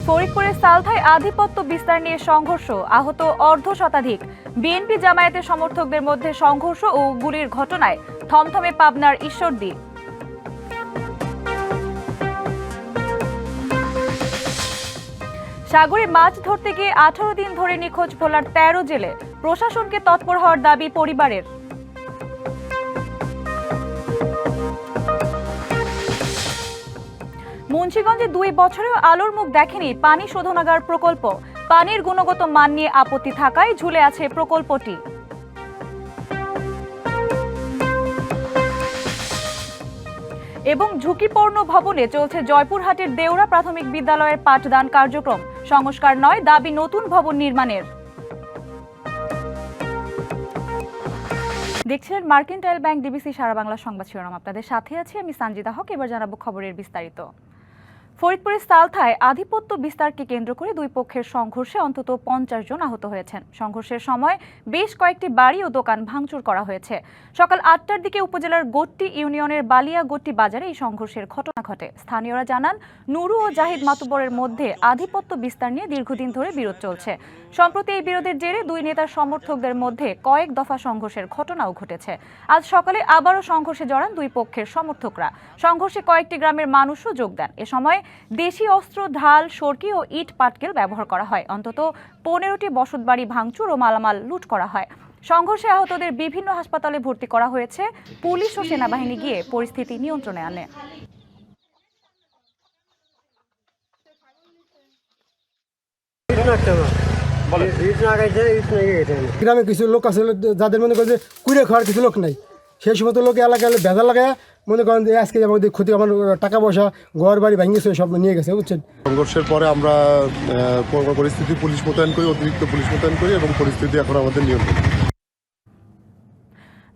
ফরিদপুরের সালথায় আধিপত্য বিস্তার নিয়ে সংঘর্ষ, আহত অর্ধশতাধিক। বিএনপি জামায়াতের সমর্থকদের মধ্যে সংঘর্ষ ও গুলির ঘটনায় থমথমে পাবনার ঈশ্বরদী। সাগরে মাছ ধরতে গিয়ে 18 দিন ধরে নিখোঁজ ভোলার 13 জেলে। প্রশাসনকে তৎপর হওয়ার দাবি পরিবারের। মুন্সিগঞ্জে 2 বছরেও আলোর মুখ দেখেনি পানি শোধনাগার প্রকল্প। পানির গুণগত মান নিয়ে আপত্তি থাকায় ঝুলে আছে প্রকল্পটি। এবং ঝুঁকিপূর্ণ ভবনে চলছে জয়পুরহাটের দেউড়া প্রাথমিক বিদ্যালয়ের পাঠদান কার্যক্রম। সংস্কার নয়, দাবি নতুন ভবন নির্মাণের। দেখছিলেন মার্কেন্টাইল ব্যাংক ডিবিসি সারা বাংলা সংবাদ শিরোনাম। আপনাদের সাথে আছি আমি সঞ্জিতা হক। এবার জানাবো খবরের বিস্তারিত। ফরিদপুরের সালথায় আধিপত্য বিস্তারকে কেন্দ্র করে দুই পক্ষের সংঘর্ষে অন্তত 50 জন আহত হয়েছেন। সংঘর্ষের সময় বেশ কয়েকটি বাড়ি ও দোকান ভাঙচুর করা হয়েছে। সকাল 8টার দিকে উপজেলার গট্টি ইউনিয়নের বালিয়া গট্টি বাজারে এই সংঘর্ষের ঘটনা ঘটে। স্থানীয়রা জানান, নুরু ও জাহিদ মাতুব্বরের মধ্যে আধিপত্য বিস্তার নিয়ে দীর্ঘদিন ধরে বিরোধ চলছে। সম্প্রতি এই বিরোধের জেরে দুই নেতার সমর্থকদের মধ্যে কয়েক দফা সংঘর্ষের ঘটনাও ঘটেছে। আজ সকালে আবারও সংঘর্ষে জড়ান দুই পক্ষের সমর্থকরা। সংঘর্ষে কয়েকটি গ্রামের মানুষও যোগ দেন। এ সময় দেশি অস্ত্র, ঢাল, সরকি ও ইট পাটকেল ব্যবহার করা হয়। অন্তত 15টি বসতবাড়ি ভাঙচুর ও মালামাল লুট করা হয়। সংঘর্ষে আহতদের বিভিন্ন হাসপাতালে ভর্তি করা হয়েছে। পুলিশ ও সেনাবাহিনী গিয়ে পরিস্থিতি নিয়ন্ত্রণে আনে। গ্রামে কিছু লোক আছে যাদের মনে করে যে কুড়ে খাওয়ার কিছু লোক নাই, সেই সমস্ত লোক এলাকায় ভেজা লাগায় মনে করেন যে আজকে আমাদের ক্ষতি, আমার টাকা পয়সা ঘর বাড়ি ভেঙেছে, সব নিয়ে গেছে, বুঝছেন। সংঘর্ষের পরে আমরা পরিস্থিতি পুলিশ মোতায়েন করি, অতিরিক্ত পুলিশ মোতায়েন করি এবং পরিস্থিতি এখন আমাদের নিয়ন্ত্রণে।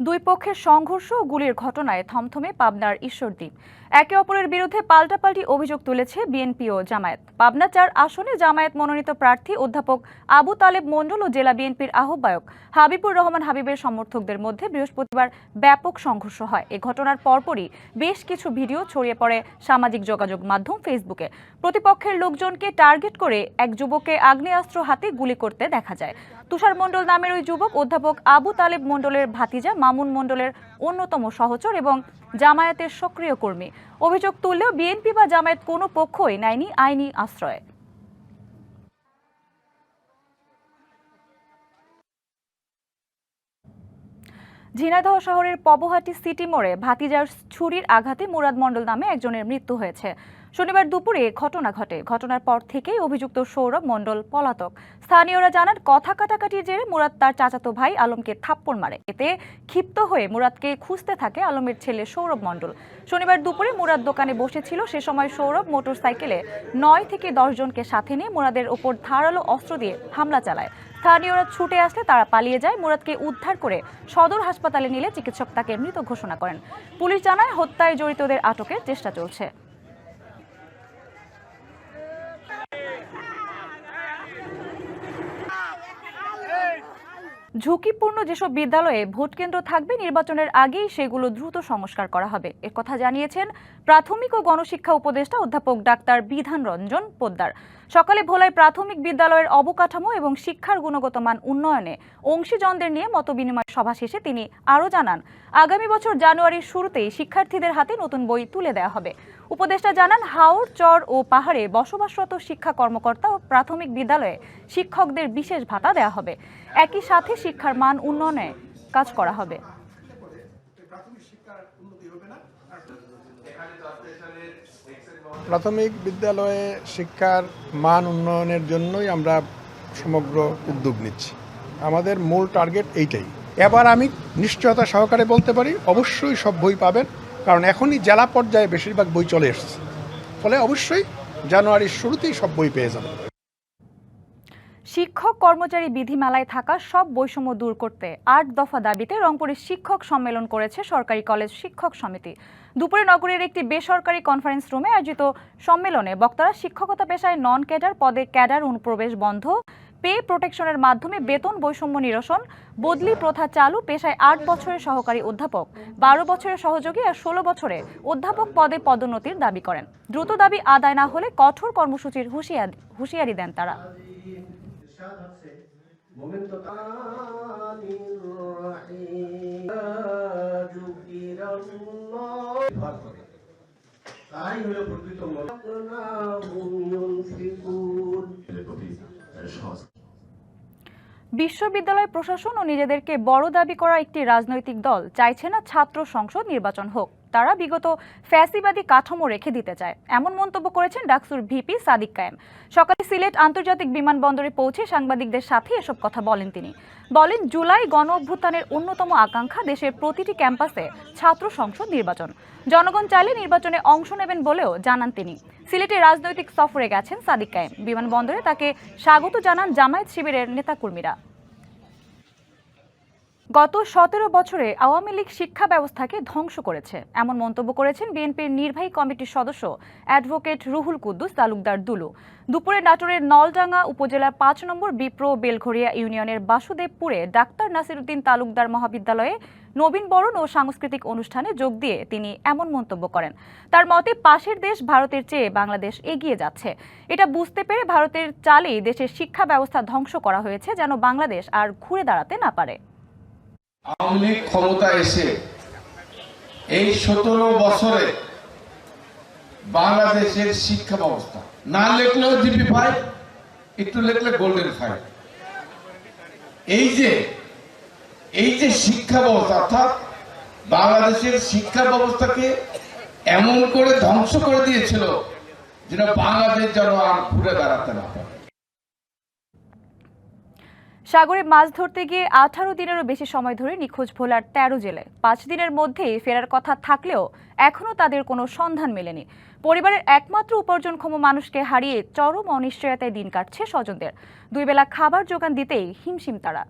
দুই পক্ষের সংঘর্ষ ও গুলির ঘটনায় থমথমে পাবনার ঈশ্বরদী। একে অপরের বিরুদ্ধে পাল্টাপাল্টি অভিযোগ তুলেছে বিএনপি ও জামায়াত। পাবনা 4 আসনে জামায়াত মনোনীত প্রার্থী অধ্যাপক আবু তালেব মণ্ডল ও জেলা বিএনপির আহ্বায়ক হাবিবুর রহমান হাবিবের সমর্থকদের মধ্যে বৃহস্পতিবার ব্যাপক সংঘর্ষ হয়। এ ঘটনার পরপরই বেশ কিছু ভিডিও ছড়িয়ে পড়ে সামাজিক যোগাযোগ মাধ্যম ফেসবুকে। প্রতিপক্ষের লোকজনকে টার্গেট করে এক যুবককে আগ্নেয়াস্ত্র হাতে গুলি করতে দেখা যায়। তুষার মণ্ডল নামের ওই যুবক অধ্যাপক আবু তালেব মণ্ডলের ভাতিজা মামুন মণ্ডলের অন্যতম সহচর এবং জামায়াতের সক্রিয় কর্মী। অভিযোগ তুললেও বিএনপি বা জামায়াত কোনো পক্ষই নেয়নি আইনি আশ্রয়। ঝিনাইদহ শহরের পবহাটি সিটি মোড়ে ভাতিজার ছুরির আঘাতে মুরাদ মণ্ডল নামে একজনের মৃত্যু হয়েছে। শনিবার দুপুরে ঘটনা ঘটে। ঘটনার পর থেকেই অভিযুক্ত সৌরভ মণ্ডল পলাতক। স্থানীয়রা জানান, কথা কাটাকাটির জেরে মুরাদ তার চাচাতো ভাই আলমকে থাপ্পড় মারে। এতে ক্ষিপ্ত হয়ে মুরাদকে খুঁজতে থাকে আলমের ছেলে সৌরভ মণ্ডল। শনিবার দুপুরে মুরাদ দোকানে বসেছিল। সে সময় সৌরভ মোটরসাইকেলে 9 থেকে 10 জনকে সাথে নিয়ে মুরাদের ওপর ধারালো অস্ত্র দিয়ে হামলা চালায়। স্থানীয়রা ছুটে আসলে তারা পালিয়ে যায়। মুরাদকে উদ্ধার করে সদর হাসপাতালে নিলে চিকিৎসক তাকে মৃত ঘোষণা করেন। পুলিশ জানায়, হত্যায় জড়িতদের আটকের চেষ্টা চলছে। ঝুঁকিপূর্ণ যেসব বিদ্যালয়ে ভোটকেন্দ্র থাকবে, নির্বাচনের আগেই সেগুলো দ্রুত সংস্কার করা হবে। এর কথা জানিয়েছেন প্রাথমিক ও গণশিক্ষা উপদেষ্টা অধ্যাপক ডাক্তার বিধান রঞ্জন পোদ্দার। সকালে ভোলায় প্রাথমিক বিদ্যালয়ের অবকাঠামো এবং শিক্ষার গুণগত মান উন্নয়নে অংশীজনদের নিয়ে মতবিনিময় সভা শেষে তিনি আরও জানান, আগামী বছর জানুয়ারির শুরুতেই শিক্ষার্থীদের হাতে নতুন বই তুলে দেওয়া হবে। উপদেষ্টা জানান, হাওর, চর ও পাহাড়ে বসবাসরত শিক্ষা কর্মকর্তা ও প্রাথমিক বিদ্যালয়ে শিক্ষকদের বিশেষ ভাতা দেওয়া হবে। একই সাথে শিক্ষার মান উন্নয়নে কাজ করা হবে। প্রাথমিক বিদ্যালয়ে শিক্ষার মান উন্নয়নের জন্যই আমরা সমগ্র উদ্যোগ নিচ্ছি। আমাদের মূল টার্গেট এইটাই। এবার আমি নিশ্চয়তা সহকারে বলতে পারি, অবশ্যই সব বই পাবেন, কারণ এখনই জেলা পর্যায়ে বেশিরভাগ বই চলে এসেছে। ফলে অবশ্যই জানুয়ারির শুরুতেই সব বই পেয়ে যাবেন। শিক্ষক কর্মচারী বিধিমালায় থাকা সব বৈষম্য দূর করতে 8 দফা দাবিতে রংপুরে শিক্ষক সম্মেলন করেছে সরকারি কলেজ শিক্ষক সমিতি। দুপুরে নগরীর একটি বেসরকারি কনফারেন্স রুমে আয়োজিত সম্মেলনে বক্তারা শিক্ষকতা পেশায় নন ক্যাডার পদে ক্যাডার অনুপ্রবেশ বন্ধ, পে প্রোটেকশনের মাধ্যমে বেতন বৈষম্য নিরসন, বদলি প্রথা চালু, পেশায় 8 বছরের সহকারী অধ্যাপক, 12 বছরের সহযোগী আর 16 বছরে অধ্যাপক পদে পদোন্নতির দাবি করেন। দ্রুত দাবি আদায় না হলে কঠোর কর্মসূচির হুঁশিয়ারি দেন তারা। বিশ্ববিদ্যালয় প্রশাসন ও নিজেদেরকে বড় দাবি করা একটি রাজনৈতিক দল চাইছে না ছাত্র সংসদ নির্বাচন হোক, তারা বিগত ফ্যাসিবাদী কাঠামো রেখে দিতে চায়, এমন মন্তব্য করেছেন ডাকসুর ভিপি সাদিক কায়েম। সকালে সিলেট আন্তর্জাতিক বিমানবন্দরে পৌঁছে সাংবাদিকদের সাথে এসব কথা বলেন তিনি। বলেন, জুলাই গণ অভ্যুত্থানের অন্যতম আকাঙ্ক্ষা দেশের প্রতিটি ক্যাম্পাসে ছাত্র সংসদ নির্বাচন। জনগণ চাইলে নির্বাচনে অংশ নেবেন বলেও জানান তিনি। সিলেটে রাজনৈতিক সফরে গেছেন সাদিক কায়েম। বিমানবন্দরে তাকে স্বাগত জানান জামায়াত শিবিরের নেতাকর্মীরা। গত 17 বছরে আওয়ামী লীগ শিক্ষা ব্যবস্থাকে ধ্বংস করেছে, এমন মন্তব্য করেছেন বিএনপির নির্বাহী কমিটির সদস্য অ্যাডভোকেট রুহুল কুদ্দুস তালুকদার দুলু। দুপুরে নাটোরের নলডাঙ্গা উপজেলার 5 নম্বর বিপ্র বেলঘরিয়া ইউনিয়নের বাসুদেবপুরে ডাক্তার নাসিরউদ্দিন তালুকদার মহাবিদ্যালয়ে নবীনবরণ ও সাংস্কৃতিক অনুষ্ঠানে যোগ দিয়ে তিনি এমন মন্তব্য করেন। তার মতে, পাশের দেশ ভারতের চেয়ে বাংলাদেশ এগিয়ে যাচ্ছে। এটা বুঝতে পেরে ভারতের চালেই দেশের শিক্ষা ব্যবস্থা ধ্বংস করা হয়েছে, যেন বাংলাদেশ আর ঘুরে দাঁড়াতে না পারে। আওয়ামী লীগ ক্ষমতা এসে এই 17 বছরে বাংলাদেশের শিক্ষা ব্যবস্থা না লিখলেও জিপি5, একটু লিখলে গোল্ডেন5। এই যে শিক্ষা ব্যবস্থা, অর্থাৎ বাংলাদেশের শিক্ষা ব্যবস্থাকে এমন করে ধ্বংস করে দিয়েছিল যেন বাংলাদেশ যেন আর ঘুরে দাঁড়াতে না পারে। সাগরে মাছ ধরতে গিয়ে 18 দিনেরও বেশি সময় ধরে নিখোঁজ ভোলার 13 জেলে। 5 দিনের মধ্যেই ফেরার কথা থাকলেও এখনও তাদের কোনো সন্ধান মেলেনি। পরিবারের একমাত্র উপার্জনক্ষম মানুষকে হারিয়ে চরম অনিশ্চয়তায় দিন কাটছে স্বজনদের। 2 বেলা খাবার জোগান দিতেই হিমশিম তারা।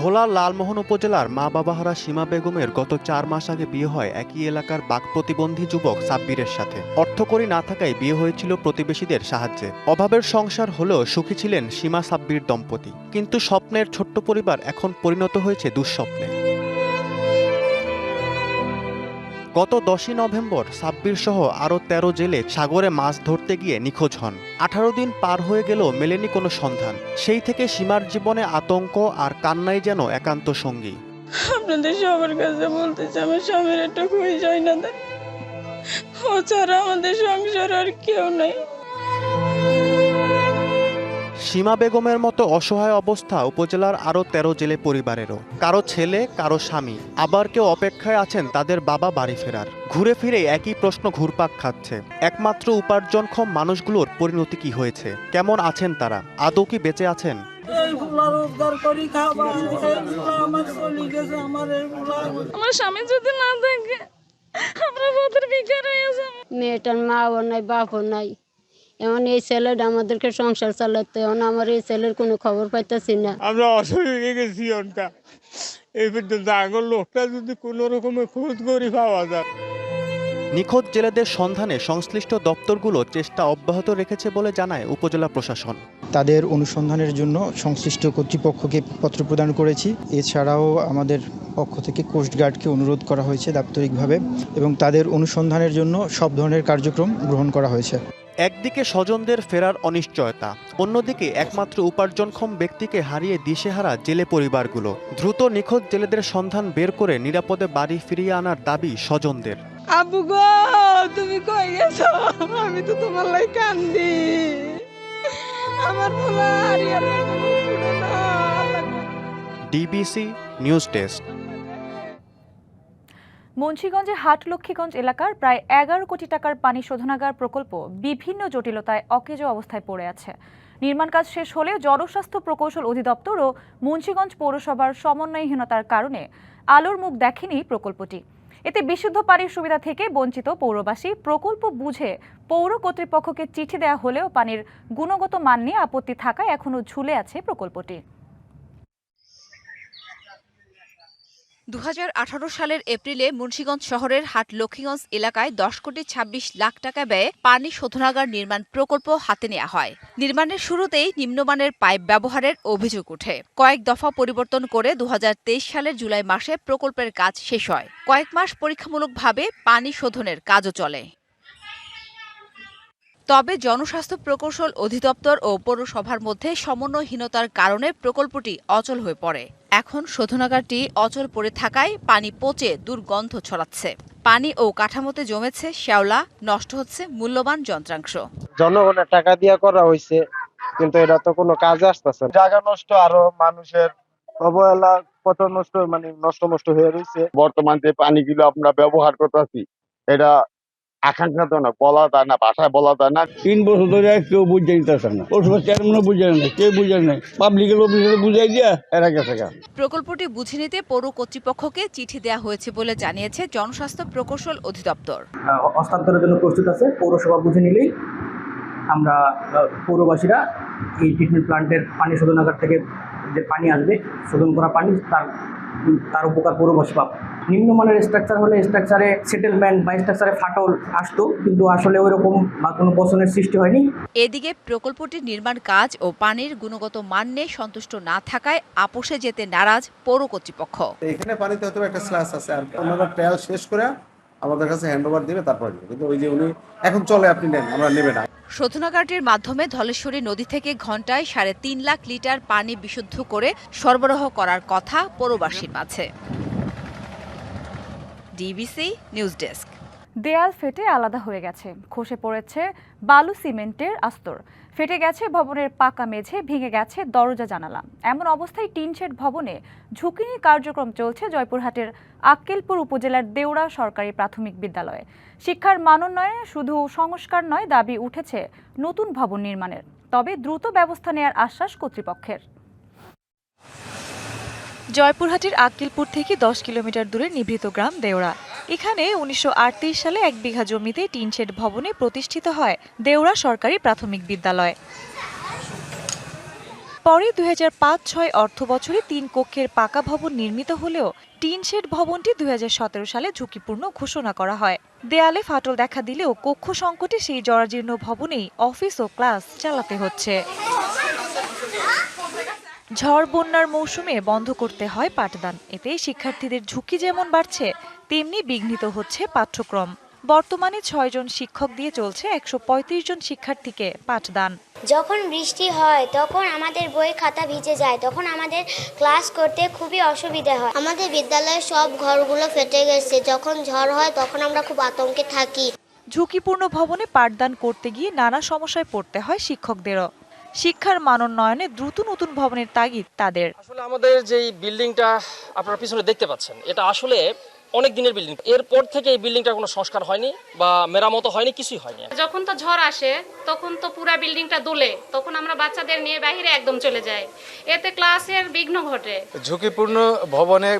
ভোলার লালমোহন উপজেলার মা বাবাহারা সীমা বেগমের গত 4 মাস আগে বিয়ে হয় একই এলাকার বাক প্রতিবন্ধী যুবক সাব্বিরের সাথে। অর্থকড়ি না থাকায় বিয়ে হয়েছিল প্রতিবেশীদের সাহায্যে। অভাবের সংসার হলেও সুখী ছিলেন সীমা সাব্বির দম্পতি, কিন্তু স্বপ্নের ছোট্ট পরিবার এখন পরিণত হয়েছে দুঃস্বপ্নে। গত 10ই নভেম্বর সাব্বির সহ আরও 13 জেলে সাগরে মাছ ধরতে গিয়ে নিখোঁজ হন। 18 দিন পার হয়ে গেলেও মেলেনি কোনো সন্ধান। সেই থেকে সীমার জীবনে আতঙ্ক আর কান্নাই যেন একান্ত সঙ্গী। আপনাদের সবার কাছে বলতে চাই, আমার স্বামীর একটা খুঁজে যায় না, ও ছাড়া আমাদের সংসার আর কেউ নাই। সীমা বেগমের মতো অসহায় অবস্থা উপজেলার আরও 13 জেলে পরিবারেরও। কারো ছেলে, কারো স্বামী, আবার কেউ অপেক্ষায় আছেন তাদের বাবা বাড়ি ফেরার। ঘুরে ফিরে একই প্রশ্ন ঘুরপাক খাচ্ছে, একমাত্র উপার্জনক্ষম মানুষগুলোর পরিণতি কি হয়েছে? কেমন আছেন তারা? আদৌ কি বেঁচে আছেন? আমার স্বামী যদি না থাকে আমরা পথের ভিখারি হয়ে যাব। মেয়েটার মাও নাই, বাপও নাই, এমন এই ছেলেটা আমাদেরকে সংসার চালাতে, এখন আমার এই ছেলের কোনো খবর পাইতেছি না। আমরা অসুবিধে গেছি অনটা এই পর্যন্ত আগের লোকটা যদি কোনো রকমের খোঁজ করি পাওয়া যায়। নিখোঁজ জেলেদের সন্ধানে সংশ্লিষ্ট দপ্তরগুলো চেষ্টা অব্যাহত রেখেছে বলে জানায় উপজেলা প্রশাসন। তাদের অনুসন্ধানের জন্য সংশ্লিষ্ট কর্তৃপক্ষকে পত্র প্রদান করেছি। এছাড়াও আমাদের পক্ষ থেকে কোস্টগার্ডকে অনুরোধ করা হয়েছে দাপ্তরিকভাবে, এবং তাদের অনুসন্ধানের জন্য সব ধরনের কার্যক্রম গ্রহণ করা হয়েছে। একদিকে স্বজনদের ফেরার অনিশ্চয়তা, অন্যদিকে একমাত্র উপার্জনক্ষম ব্যক্তিকে হারিয়ে দিশেহারা জেলে পরিবারগুলো। দ্রুত নিখোঁজ জেলেদের সন্ধান বের করে নিরাপদে বাড়ি ফিরিয়ে আনার দাবি স্বজনদের। আবু গো, তুমি কই গেছো? আমি তো তোমার লাই কান্দি। আমার পোলা হারিয়ে না। DBC news desk. মুন্সিগঞ্জের হাটলক্ষ্মীগঞ্জ এলাকার প্রায় 11 কোটি টাকার পানি শোধনাগার প্রকল্প বিভিন্ন জটিলতায় অকেজো অবস্থায় পড়ে আছে। নির্মাণ কাজ শেষ হলে জনস্বাস্থ্য প্রকৌশল অধিদপ্তর ও মুন্সিগঞ্জ পৌরসভার সমন্বয়হীনতার কারণে আলোর মুখ দেখেনি প্রকল্পটি। এতে বিশুদ্ধ পানির সুবিধা থেকে বঞ্চিত পৌরবাসী। প্রকল্প বুঝে পৌর কর্তৃপক্ষকে চিঠি দেওয়া হলেও পানির গুণগত মান নিয়ে আপত্তি থাকায় এখনও ঝুলে আছে প্রকল্পটি। 2018 সালের এপ্রিলে মুন্সিগঞ্জ শহরের হাট লক্ষ্মীগঞ্জ এলাকায় 10,26 লাখ টাকা ব্যয়ে পানি শোধনাগার নির্মাণ প্রকল্প হাতে নেওয়া হয়। নির্মাণের শুরুতেই নিম্নমানের পাইপ ব্যবহারের অভিযোগ ওঠে। কয়েক দফা পরিবর্তন করে 2023 সালের জুলাই মাসে প্রকল্পের কাজ শেষ হয়। কয়েক মাস পরীক্ষামূলকভাবে পানি শোধনের কাজও চলে। তবে জনস্বাস্থ্য প্রকৌশল অধিদপ্তর ও পৌরসভার মধ্যে সমন্বয়হীনতার কারণে প্রকল্পটি অচল হয়ে পড়ে। এখন শোধনাগারটি অচল পড়ে থাকায় পানি পচে দুর্গন্ধ ছড়াচ্ছে। পানি ও কাঠামোতে জমেছে শ্যাওলা, নষ্ট হচ্ছে মূল্যবান যন্ত্রাংশ। জনগণের টাকা দিয়ে করা হয়েছে, কিন্তু এটা তো কোনো কাজে আসতেছে না। জায়গা নষ্ট, আরো মানুষের অবহেলা, কত নষ্ট, মানে নষ্ট হয়ে রয়েছে। বর্তমান যে পানিগুলো আমরা ব্যবহার করতেছি এটা আকাঙ্ক্ষা তো না, বলা যায় না, ভাষায় বলা যায় না। 3 বছর ধরে কেউ বুঝে দিতেছে না, পৌরসভা চেয়ারম্যানও বুঝে না, কেউ বুঝে নাই, পাবলিকের অফিসার বুঝাই দিয়া এরা গেছে। প্রকল্পটি বুঝে নিতে পৌর কর্তৃপক্ষকে চিঠি দেওয়া হয়েছে বলে জানিয়েছে জনস্বাস্থ্য প্রকৌশল অধিদপ্তর। হস্তান্তরের জন্য প্রস্তুত আছে, পৌরসভা বুঝে নিলেই আমরা পৌরবাসীরা এই ট্রিটমেন্ট প্ল্যান্টের পানি শোধনাগার থেকে যে পানি আসবে, শোধন করা পানি, তার উপকার পৌরবাসী পাবে। নিম্নমানের স্ট্রাকচার হলে স্ট্রাকচারে সেটেলমেন্ট বা স্ট্রাকচারে ফাটল আসতো, কিন্তু আসলে ওই রকম বা কোনো পছন্দের সৃষ্টি হয়নি। এদিকে প্রকল্পটির নির্মাণ কাজ ও পানির গুণগত মান নিয়ে সন্তুষ্ট না থাকায় আপোষে যেতে নারাজ পৌর কর্তৃপক্ষ। এখানে পানিতে হয়তো একটা স্ল্যাশ আছে, আর ওনারা ট্রায়াল শেষ করে আমাদের কাছে হ্যান্ডওভার দিবে, তারপর কিন্তু ওই যে উনি এখন চলে, আপনি নেন, আমরা নেবে না। শোধনাগারটির মাধ্যমে ধলেশ্বরী নদী থেকে ঘন্টায় 3.5 লাখ লিটার পানি বিশুদ্ধ করে সরবরাহ করার কথা পৌরবাসীর মাঝে। DBC news desk. দেয়াল ফেটে আলাদা হয়ে গেছে, খসে পড়েছে বালু সিমেন্টের আস্তর, ফেটে গেছে ভবনের পাকা মেঝে, ভেঙে গেছে দরজা জানালা। এমন অবস্থায় টিনশেড ভবনে ঝুঁকি নিয়ে কার্যক্রম চলছে জয়পুরহাটের আক্কেলপুর উপজেলার দেউড়া সরকারি প্রাথমিক বিদ্যালয়ে। শিক্ষার মানোন্নয়নে শুধু সংস্কার নয়, দাবি উঠেছে নতুন ভবন নির্মাণের। তবে দ্রুত ব্যবস্থা নেওয়ার আশ্বাস কর্তৃপক্ষের। জয়পুরহাটের আক্কেলপুর থেকে 10 কিলোমিটার দূরে নিভৃত গ্রাম দেউড়া। এখানে 1938 সালে 1 বিঘা জমিতে টিনশেড ভবনে প্রতিষ্ঠিত হয় দেউড়া সরকারি প্রাথমিক বিদ্যালয়। পরে 2005-06 অর্থ বছরে 3 কক্ষের পাকা ভবন নির্মিত হলেও টিনশেড ভবনটি 2017 সালে ঝুঁকিপূর্ণ ঘোষণা করা হয়। দেয়ালে ফাটল দেখা দিলেও কক্ষ সংকটে সেই জরাজীর্ণ ভবনেই অফিস ও ক্লাস চালাতে হচ্ছে। ঝড় বন্যার মৌসুমে বন্ধ করতে হয় পাঠদান। এতে শিক্ষার্থীদের ঝুঁকি যেমন বাড়ছে, তেমনি বিঘ্নিত হচ্ছে পাঠ্যক্রম। বর্তমানে 6 জন শিক্ষক দিয়ে চলছে 135 জন শিক্ষার্থীকে পাঠদান। যখন বৃষ্টি হয় তখন আমাদের বই খাতা ভিজে যায়, তখন আমাদের ক্লাস করতে খুবই অসুবিধা হয়। আমাদের বিদ্যালয়ের সব ঘরগুলো ফেটে গেছে, যখন ঝড় হয় তখন আমরা খুব আতঙ্কে থাকি। ঝুঁকিপূর্ণ ভবনে পাঠদান করতে গিয়ে নানা সমস্যায় পড়তে হয় শিক্ষকদেরও। শিক্ষার মানোন্নয়নে দ্রুত নতুন ভবনের তাগিদ তাদের। আসলে আমাদের যে বিল্ডিংটা আপনারা পিছনে দেখতে পাচ্ছেন, এটা আসলে অনেক দিনের বিল্ডিং। এরপর থেকে এই বিল্ডিংটার কোনো সংস্কার হয়নি বা মেরামত হয়নি, কিছুই হয়নি। যখন তো ঝড় আসে তখন তো পুরো বিল্ডিংটা দোলে, তখন আমরা বাচ্চাদের নিয়ে বাইরে একদম চলে যাই, এতে ক্লাসের বিঘ্ন ঘটে। ঝুঁকিপূর্ণ ভবনে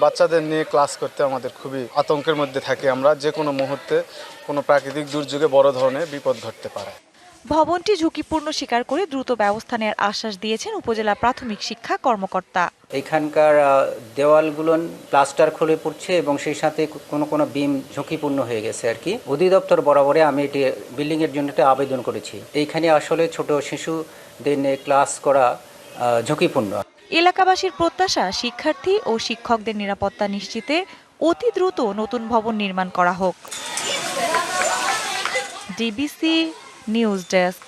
বাচ্চাদের নিয়ে ক্লাস করতে আমাদের খুবই আতঙ্কের মধ্যে থাকি আমরা। যে কোনো মুহূর্তে কোনো প্রাকৃতিক দুর্যোগে বড় ধরনের বিপদ ঘটতে পারে। ভবনটি ঝুঁকিপূর্ণ স্বীকার করে দ্রুত ব্যবস্থা নেওয়ার আশ্বাস দিয়েছেন উপজেলা প্রাথমিক শিক্ষা কর্মকর্তা। এখানকার দেওয়ালগুলো প্লাস্টার খুলে পড়ছে এবং সেই সাথে কোনো বিম ঝুঁকিপূর্ণ হয়ে গেছে আর কি। অধিদপ্তর বরাবরে আমি এটি বিল্ডিংয়ের জন্য আবেদন করেছি। এইখানে আসলে ছোট শিশুদের নিয়ে ক্লাস করা ঝুঁকিপূর্ণ। এলাকাবাসীর প্রত্যাশা, শিক্ষার্থী ও শিক্ষকদের নিরাপত্তা নিশ্চিতে অতি দ্রুত নতুন ভবন নির্মাণ করা হোক। DBC news desk.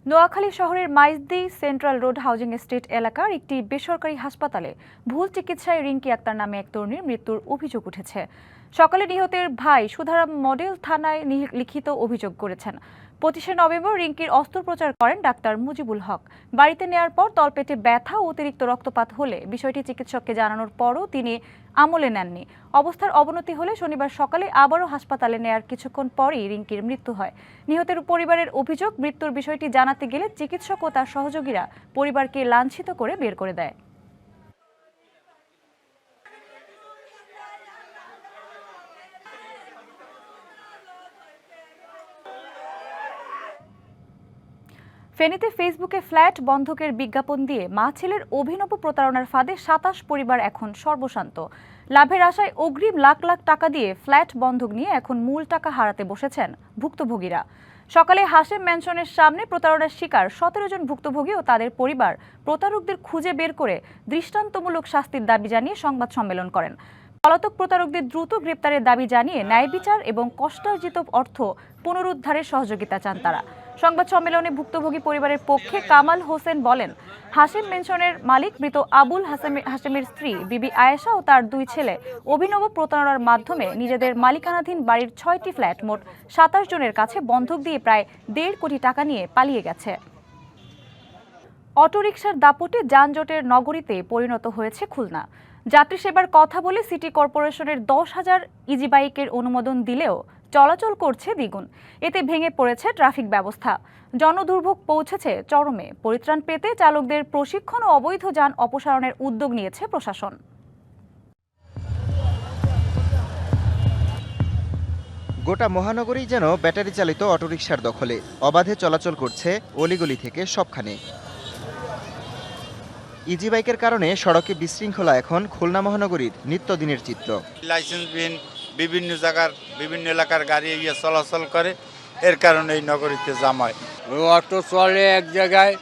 নোয়াখালী শহরের Maijdi central road housing estate এলাকার একটি বেসরকারি হাসপাতালে ভুল চিকিৎসায় রিঙ্কি আক্তার নামে এক তরুণীর মৃত্যুর অভিযোগ উঠেছে। সকালে নিহতের ভাই সুধারাম মডেল থানায় লিখিত অভিযোগ করেছেন। 25শে নভেম্বর রিঙ্কির অস্ত্রোপচার করেন ডাক্তার মুজিবুল হক। বাড়িতে নেয়ার পর তলপেটে ব্যথা ও অতিরিক্ত রক্তপাত হলে বিষয়টি চিকিৎসককে জানানোর পরও তিনি আমলে নেননি। অবস্থার অবনতি হলে শনিবার সকালে আবারও হাসপাতালে নেয়ার কিছুক্ষণ পরই রিঙ্কির মৃত্যু হয়। নিহতের পরিবারের অভিযোগ, মৃত্যুর বিষয়টি জানাতে গেলে চিকিৎসক ও তার সহযোগীরা পরিবারকে লাঞ্ছিত করে বের করে দেয়। ফেনীতে ফেসবুকে ফ্ল্যাট বন্ধকের বিজ্ঞাপন দিয়ে মা ছেলের অভিনব প্রতারণার ফাঁদে ২৭ পরিবার এখন সর্বশান্ত। লাভের আশায় অগ্রিম লাখ লাখ টাকা দিয়ে ফ্ল্যাট বন্ধক নিয়ে এখন মূল টাকা হারাতে বসেছেন ভুক্তভোগীরা। সকালে হাশেম ম্যানশনের সামনে প্রতারণার শিকার ১৭ জন ভুক্তভোগী ও তাদের পরিবার প্রতারকদের খুঁজে বের করে দৃষ্টান্তমূলক শাস্তির দাবি জানিয়ে সংবাদ সম্মেলন করেন। পলাতক প্রতারকদের দ্রুত গ্রেপ্তারের দাবি জানিয়ে ন্যায় বিচার এবং কষ্টার্জিত অর্থ পুনরুদ্ধারের সহযোগিতা চান তারা। সংবাদ সম্মেলনে ভুক্তভোগী পরিবারের পক্ষে কামাল হোসেন বলেন, হাশেম মেনশনের মালিক মৃত আবুল হাশেমের স্ত্রী বিবি আয়েশা ও তার 2 ছেলে অভিনব প্রতারণার মাধ্যমে নিজেদের মালিকানাধীন বাড়ির 6টি ফ্ল্যাট মোট 27 জনের কাছে বন্ধক দিয়ে প্রায় 1.5 কোটি টাকা নিয়ে পালিয়ে গেছে। অটোরিকশার দাপটে যানজটের নগরীতে পরিণত হয়েছে খুলনা। যাত্রী সেবার কথা বলে সিটি কর্পোরেশনের 10,000 ইজি বাইকের অনুমোদন দিলেও চলাচল করছে দ্বিগুণ। এতে ভেঙে পড়েছে ট্রাফিক ব্যবস্থা। জনদুর্ভোগ পৌঁছেছে চরমে। পরিত্রাণ পেতে চালকদের প্রশিক্ষণ ও অবৈধ যান অপসারণের উদ্যোগ নিয়েছে প্রশাসন। গোটা মহানগরী যেন ব্যাটারি চালিত অটোরিকশার দখলে। অবাধে চলাচল করছে অলিগলি থেকে সবখানে। ইজি বাইকের কারণে সড়কে বিশৃঙ্খলা এখন খুলনা মহানগরীর নিত্যদিনের চিত্র। লাইসেন্সবিহীন বিভিন্ন জায়গার বিভিন্ন এলাকার গাড়ি চলাচল করে, এর কারণে এই নগরীতে জাম হয়। অটো চলে এক জায়গায়,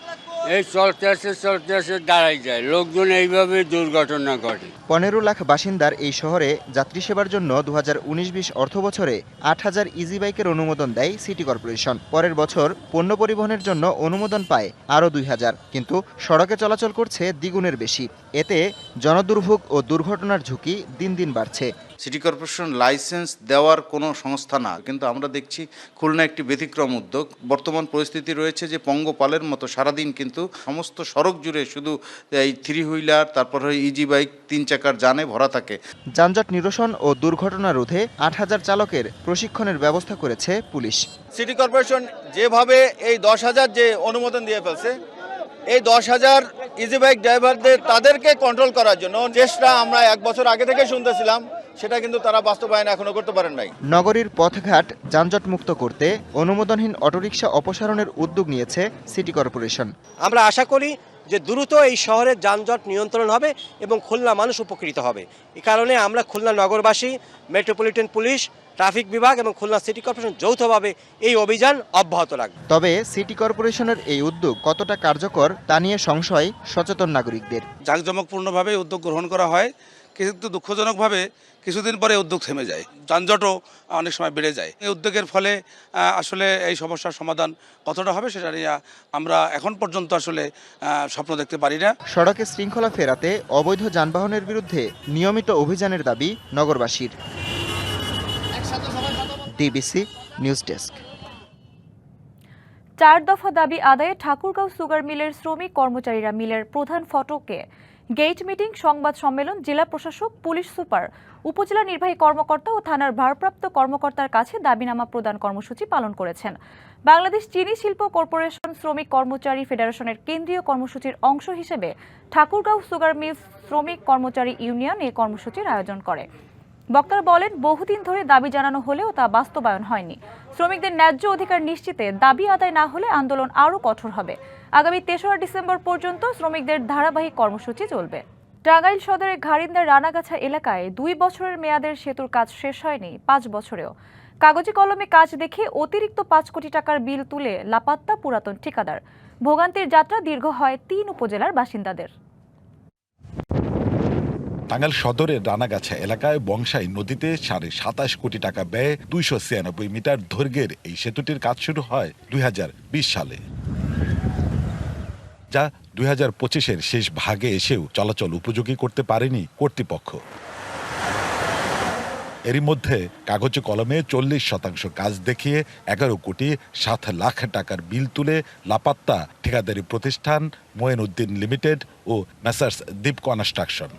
এই চলতে আসে দাঁড়াই যায়, লোকজন এইভাবে দুর্ঘটনা ঘটে। 15 লাখ বাসিন্দার এই শহরে যাত্রী সেবার জন্য 2019-20 অর্থ বছরে 8,000 ইজি বাইকের অনুমোদন দেয় সিটি কর্পোরেশন। পরের বছর পণ্য পরিবহনের জন্য অনুমোদন পায় আরও 2,000, কিন্তু সড়কে চলাচল করছে দ্বিগুণের বেশি। এতে জনদুর্ভোগ ও দুর্ঘটনার ঝুঁকি দিন দিন বাড়ছে। সিটি কর্পোরেশন লাইসেন্স দেওয়ার কোনো সংস্থা না, কিন্তু আমরা দেখছি খুলনা একটি ব্যতিক্রম উদ্যোগ। বর্তমান পরিস্থিতি রয়েছে যে পঙ্গপালের মতো সারাদিন কিন্তু সমস্ত সড়ক জুড়ে শুধু এই 3 হুইলার, তারপর ইজি বাইক, 3 চাকার যানে ভরা থাকে। যানজট নিরসন ও দুর্ঘটনা রোধে 8,000 চালকের প্রশিক্ষণের ব্যবস্থা করেছে পুলিশ। সিটি কর্পোরেশন যেভাবে এই 10,000 যে অনুমোদন দিয়ে ফেলছে, এই 10,000 ইজি বাইক ড্রাইভারদের তাদেরকে কন্ট্রোল করার জন্য চেষ্টা আমরা 1 বছর আগে থেকে শুনতেছিলাম, সেটা কিন্তু তারা বাস্তবায়ন এখনো করতে পারেন নাই। নগরীর পথঘাট যানজট মুক্ত করতে অনুমোদনহীন অটোরিকশা অপসারণের উদ্যোগ নিয়েছে সিটি কর্পোরেশন। আমরা আশা করি যে দ্রুত এই শহরের যানজট নিয়ন্ত্রণ হবে এবং খুলনা মানুষ উপকৃত হবে। এই কারণে আমরা খুলনা নগরবাসী, মেট্রোপলিটন পুলিশ, ট্রাফিক বিভাগ এবং খুলনা সিটি কর্পোরেশন যৌথভাবে এই অভিযান অব্যাহত রাখবে। তবে সিটি কর্পোরেশনের এই উদ্যোগ কতটা কার্যকর তা নিয়ে সংশয় সচেতন নাগরিকদের। জাঁকজমকপূর্ণভাবে উদ্যোগ গ্রহণ করা হয়, কিন্তু দুঃখজনকভাবে কিছুদিন পরে উদ্যোগ থেমে যায়, যানজটও অনেক সময় বেড়ে যায়। এই উদ্যোগের ফলে আসলে এই সমস্যার সমাধান কতটা হবে সেটা নিয়ে আমরা এখন পর্যন্ত আসলে স্বপ্ন দেখতে পারি না। সড়কে শৃঙ্খলা ফেরাতে অবৈধ যানবাহনের বিরুদ্ধে নিয়মিত অভিযানের দাবি নগরবাসীর। DBC news desk. 4 দফা দাবি আদায়ে ঠাকুরগাঁও সুগার মিলের শ্রমিক কর্মচারীরা মিলের প্রধান ফটকে গেট মিটিং, সংবাদ সম্মেলন, জেলা প্রশাসক, পুলিশ সুপার, উপজেলা নির্বাহী কর্মকর্তা ও থানার ভারপ্রাপ্ত কর্মকর্তার কাছে দাবিনামা প্রদান কর্মসূচি পালন করেছেন। বাংলাদেশ চিনি শিল্প কর্পোরেশন শ্রমিক কর্মচারী ফেডারেশনের কেন্দ্রীয় কর্মসূচির অংশ হিসেবে ঠাকুরগাঁও সুগার মিল শ্রমিক কর্মচারী ইউনিয়ন এই কর্মসূচির আয়োজন করে। বক্তারা বলেন, বহুদিন ধরে দাবি জানানো হলেও তা বাস্তবায়ন হয়নি। শ্রমিকদের ন্যায্য অধিকার নিশ্চিতে দাবি আদায় না হলে আন্দোলন আরও কঠোর হবে। আগামী 3রা ডিসেম্বর পর্যন্ত শ্রমিকদের ধারাবাহিক কর্মসূচি চলবে। টাঙ্গাইল সদরের ঘাড়িন্দার রানাগাছা এলাকায় 2 বছরের মেয়াদের সেতুর কাজ শেষ হয়নি 5 বছরেও। কাগজে কলমে কাজ দেখে অতিরিক্ত 5 কোটি টাকার বিল তুলে লাপাত্তা পুরাতন ঠিকাদার। ভোগান্তির যাত্রা দীর্ঘ হয় 3 উপজেলার বাসিন্দাদের। টাঙ্গাইল সদরের রানাগাছা এলাকায় বংশাই নদীতে 27.5 কোটি টাকা ব্যয়ে 296 মিটার দৈর্ঘ্যের এই সেতুটির কাজ শুরু হয় 2020 সালে, যা 2025-এর শেষ ভাগে এসেও চলাচল উপযোগী করতে পারেনি কর্তৃপক্ষ। এরই মধ্যে কাগজে কলমে 40% কাজ দেখিয়ে 11 কোটি 7 লাখ টাকার বিল তুলে লাপাত্তা ঠিকাদারি প্রতিষ্ঠান মোয়েনউদ্দিন লিমিটেড ও মেসার্স দীপ কনস্ট্রাকশন।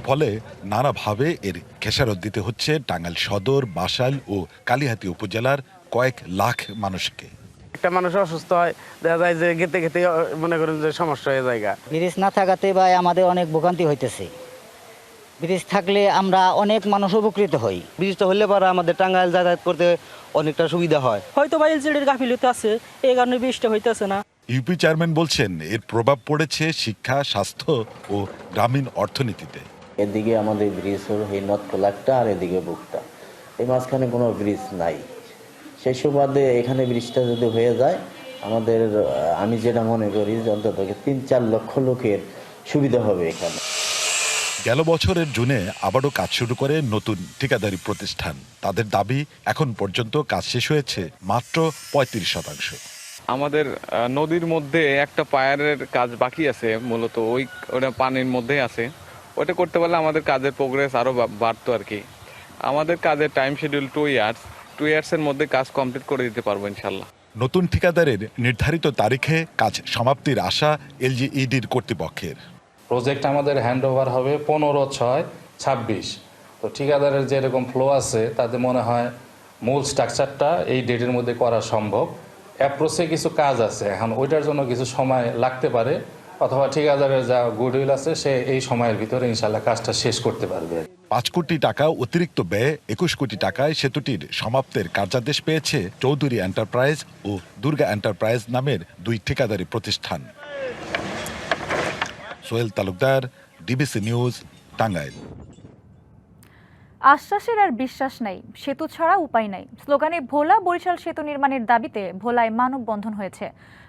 ফলে নানাভাবে এর খেসারত দিতে হচ্ছে টাঙ্গাইল সদর, বাসাইল ও কালিহাতী উপজেলার কয়েক লাখ মানুষকে। একটা মানুষ অসুস্থ হয়, দেখা যায় যে খেতে খেতে মনে করেন যে সমস্যা হয়ে যায়। ব্রিজ না থাকাতে ভাই আমাদের অনেক ভোগান্তি হইতেছে। ব্রিজ থাকলে আমরা অনেক মানুষ উপকৃত হই। ব্রিজটা হলে পরে আমাদের টাঙ্গাইল যাতায়াত করতে অনেকটা সুবিধা হয়। হয়তো বা এলজিডির গাফিলতি আছে, এই কারণে বৃষ্টি হইতেছে না। ইউপি চেয়ারম্যান বলছেন এর প্রভাব পড়েছে শিক্ষা, স্বাস্থ্য ও গ্রামীণ অর্থনীতিতে। এদিকে আমাদের ব্রিজ হলো এই নর্থ কোলাকটা আর এদিকে বুকটা, এই মাঝখানে কোনো ব্রিজ নাই। সেই সুবাদে এখানে ব্রিজটা যদি হয়ে যায় আমাদের, আমি যেটা মনে করি যে অন্তত ৩-৪ লক্ষ লোকের সুবিধা হবে এখানে। গেল বছরের জুনে আবারও কাজ শুরু করে নতুন ঠিকাদারি প্রতিষ্ঠান। তাদের দাবি এখন পর্যন্ত কাজ শেষ হয়েছে মাত্র ৩৫%। আমাদের নদীর মধ্যে একটা পায়ারের কাজ বাকি আছে, মূলত ওটা পানির মধ্যে আছে। ওটা করতে পারলে আমাদের কাজের প্রোগ্রেস আরও বাড়তো আর কি। আমাদের কাজের টাইম শিডিউল 2 ইয়ার্সের মধ্যে কাজ কমপ্লিট করে দিতে পারবো ইনশাল্লাহ। নতুন ঠিকাদারের নির্ধারিত তারিখে কাজ সমাপ্তির আশা এলজিইডির কর্তৃপক্ষের। প্রজেক্ট আমাদের হ্যান্ড ওভার হবে 15/6/26। তো ঠিকাদারের যেরকম ফ্লো আছে তাতে মনে হয় মূল স্ট্রাকচারটা এই ডেটের মধ্যে করা সম্ভব। অ্যাপ্রোচে কিছু কাজ আছে, এখন ওইটার জন্য কিছু সময় লাগতে পারে, অথবা ঠিকাদারের যা গুডউইল আছে সে এই সময়ের ভিতরে ইনশাল্লাহ কাজটা শেষ করতে পারবে। 5 কোটি টাকা অতিরিক্ত ব্যয়ে 21 কোটি টাকায় সেতুটির সমাপ্তের কার্যাদেশ পেয়েছে চৌধুরী এন্টারপ্রাইজ ও দুর্গা এন্টারপ্রাইজ নামের 2 ঠিকাদারি প্রতিষ্ঠান। Sohel Talukdar, DBC news, Tangail. আশ্বাসের আর বিশ্বাস নাই, সেতু ছাড়া উপায় নাই স্লোগানে ভোলা বরিশাল সেতু নির্মাণের দাবিতে ভোলায় মানববন্ধন হয়েছে।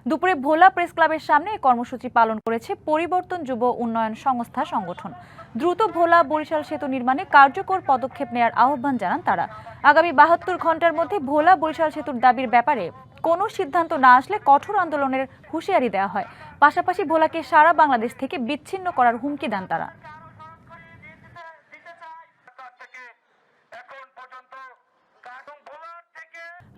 দুপুরে ভোলা প্রেস ক্লাবের সামনে কর্মসূচি পালন করেছে পরিবর্তন যুব উন্নয়ন সংস্থা সংগঠন। দ্রুত ভোলা বরিশাল সেতু নির্মাণে কার্যকর পদক্ষেপ নেওয়ার আহ্বান জানান তারা। আগামী 72 ঘন্টার মধ্যে ভোলা বরিশাল সেতুর দাবির ব্যাপারে কোনো সিদ্ধান্ত না আসলে কঠোর আন্দোলনের হুঁশিয়ারি দেওয়া হয়। পাশাপাশি ভোলাকে সারা বাংলাদেশ থেকে বিচ্ছিন্ন করার হুমকি দেন তারা।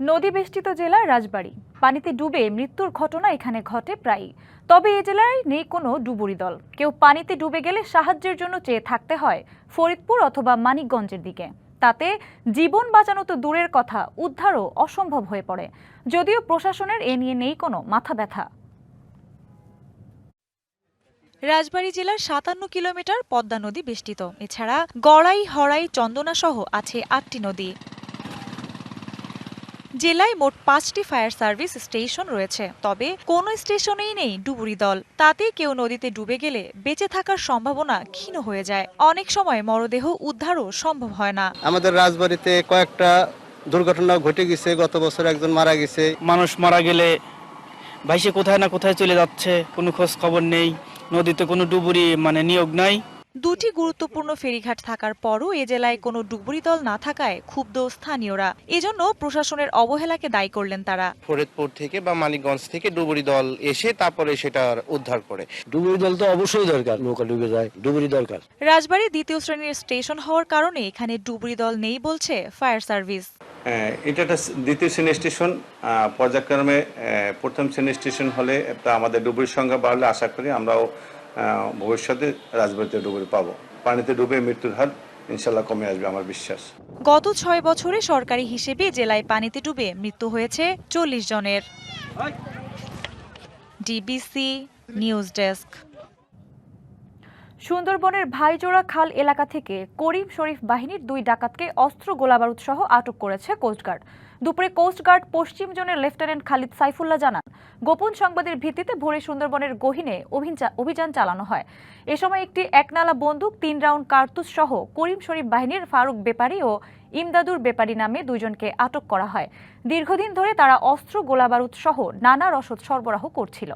নদী বেষ্টিত জেলা রাজবাড়ী, পানিতে ডুবে মৃত্যুর ঘটনা এখানে ঘটে প্রায়ই। তবে এই জেলায় নেই কোনো ডুবুরি দল। কেউ পানিতে ডুবে গেলে সাহায্যের জন্য চেয়ে থাকতে হয় ফরিদপুর অথবা মানিকগঞ্জের দিকে। তাতে জীবন বাঁচানো তো দূরের কথা, উদ্ধারও অসম্ভব হয়ে পড়ে। যদিও প্রশাসনের এ নিয়ে নেই কোনো মাথা ব্যথা। রাজবাড়ী জেলার 57 কিলোমিটার পদ্মা নদী বেষ্টিত। এছাড়া গড়াই, হরাই, চন্দনা সহ আছে 8টি নদী। জেলায় মোট 5টি ফায়ার সার্ভিস স্টেশন রয়েছে, তবে কোনো স্টেশনেই নেই ডুবুরি দল। তাতে কেউ নদীতে ডুবে গেলে বেঁচে থাকার সম্ভাবনা ক্ষীণ হয়ে যায়। অনেক সময় মরদেহ উদ্ধারও সম্ভব হয় না। আমাদের রাজবাড়ীতে কয়েকটা দুর্ঘটনা ঘটে গেছে, গত বছর একজন মারা গেছে। মানুষ মারা গেলে ভাইসে কোথায় না কোথায় চলে যাচ্ছে, কোনো খোঁজ খবর নেই। নদীতে কোনো ডুবুরি নিয়োগ নাই। 2টি গুরুত্বপূর্ণ ফেরিঘাট থাকার পরও এ জেলায় কোনো ডুবুরি দল না থাকায় ক্ষুব্ধ স্থানীয়রা। এজন্য প্রশাসনের অবহেলাকে দায়ী করলেন তারা। ফরিদপুর থেকে বা মানিকগঞ্জ থেকে ডুবুরি দল এসে তারপরে সেটা উদ্ধার করে। ডুবুরি দল তো অবশ্যই দরকার, নৌকা ডুবে যায়, ডুবুরি দরকার। রাজবাড়ী 2য় শ্রেণীর স্টেশন হওয়ার কারণে এখানে ডুবুরি দল নেই বলছে ফায়ার সার্ভিস। এটা একটা 2য় শ্রেণীর স্টেশন, পর্যায়ক্রমে 1ম শ্রেণীর স্টেশন হলে আমাদের ডুবুরির সংখ্যা বাড়লে আশা করি আমরাও ভবিষ্যতে রাজবাড়ীতে ডুবুরি পাবো। পানিতে ডুবে মৃত্যুর হার ইনশাল্লাহ কমে আসবে আমার বিশ্বাস। গত 6 বছরে সরকারি হিসেবে জেলায় পানিতে ডুবে মৃত্যু হয়েছে 40 জনের। DBC news desk. সুন্দরবনের ভাইজোড়া খাল এলাকা থেকে করিম শরীফ বাহিনীর 2 ডাকাতকে অস্ত্র, গোলাবারুদ সহ আটক করেছে কোস্টগার্ড। দুপুরে কোস্টগার্ড পশ্চিম জোনের লেফটেন্যান্ট খালিদ সাইফুল্লাহ জানান, গোপন সংবাদের ভিত্তিতে ভোরে সুন্দরবনের গহীনে অভিযান চালানো হয়। এ সময় একটি একনালা বন্দুক, 3 রাউন্ড কার্তুজ সহ করিম শরীফ বাহিনীর ফারুক বেপারী ও ইমদাদুর বেপারী নামে 2 জনকে আটক করা হয়। দীর্ঘদিন ধরে তারা অস্ত্র, গোলাবারুদ সহ নানা রসদ সরবরাহ করছিল।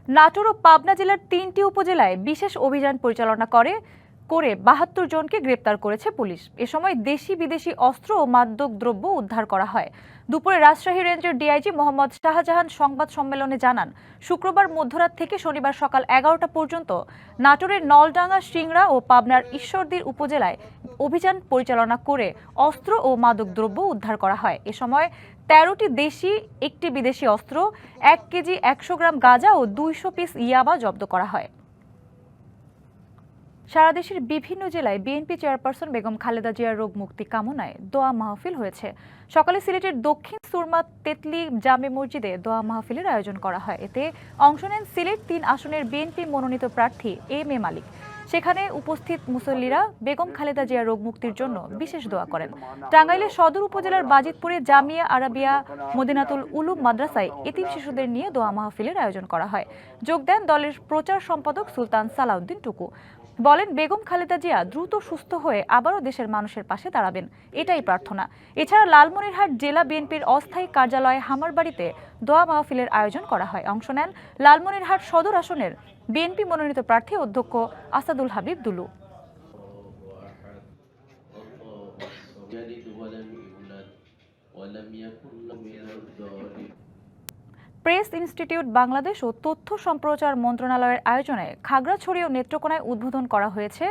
নাটোর ও পাবনা জেলার 3টি উপজেলায় বিশেষ অভিযান পরিচালনা করে 72 জনকে গ্রেপ্তার করেছে পুলিশ। এ সময় দেশি বিদেশি অস্ত্র ও মাদক দ্রব্য উদ্ধার করা হয়। দুপুরে রাজশাহী রেঞ্জের ডিআইজি মোহাম্মদ শাহজাহান সংবাদ সম্মেলনে জানান, শুক্রবার মধ্যরাত থেকে শনিবার সকাল 11টা পর্যন্ত নাটোরের নলডাঙ্গা, সিংড়া ও পাবনার ঈশ্বরদীর উপজেলায় অভিযান পরিচালনা করে অস্ত্র ও মাদক দ্রব্য উদ্ধার করা হয়। এ সময় 13টি দেশি, 1টি বিদেশি অস্ত্র, 1 কেজি 100 গ্রাম গাঁজা ও 200 পিস ইয়াবা জব্দ করা হয়। সারা দেশের বিভিন্ন জেলায় বিএনপি চেয়ারপারসন বেগম খালেদা জিয়ার রোগ মুক্তি কামনায় দোয়া মাহফিল হয়েছে। সকালে সিলেটের দক্ষিণ সুরমা তেতলি জামে মসজিদে দোয়া মাহফিলের আয়োজন করা হয়। এতে অংশ নেন সিলেট ৩ আসনের বিএনপি মনোনীত প্রার্থী এম এ মালিক। সেখানে উপস্থিত মুসল্লিরা বেগম খালেদা জিয়ার রোগ মুক্তির জন্য বিশেষ দোয়া করেন। টাঙ্গাইলের সদর উপজেলার বাজিতপুরে জামিয়া আরাবিয়া মদিনাতুল উলুম মাদ্রাসায় এতিম শিশুদের নিয়ে দোয়া মাহফিলের আয়োজন করা হয়। যোগ দেন দলের প্রচার সম্পাদক সুলতান সালাউদ্দিন টুকু। বলেন, বেগম খালেদা জিয়া দ্রুত সুস্থ হয়ে আবারও দেশের মানুষের পাশে দাঁড়াবেন, এটাই প্রার্থনা। এছাড়া লালমনিরহাট জেলা বিএনপির অস্থায়ী কার্যালয় হামারবাড়িতে দোয়া মাহফিলের আয়োজন করা হয়। অংশ নেন লালমনিরহাট সদর আসনের বিএনপি মনোনীত প্রার্থী অধ্যক্ষ আসাদুল হাবিব দুলু। প্রেস ইনস্টিটিউট বাংলাদেশ ও তথ্য সম্প্রচার মন্ত্রণালয়ের আয়োজনে খাগড়াছড়ি ও নেত্রকোনায় উদ্বোধন করা হয়েছে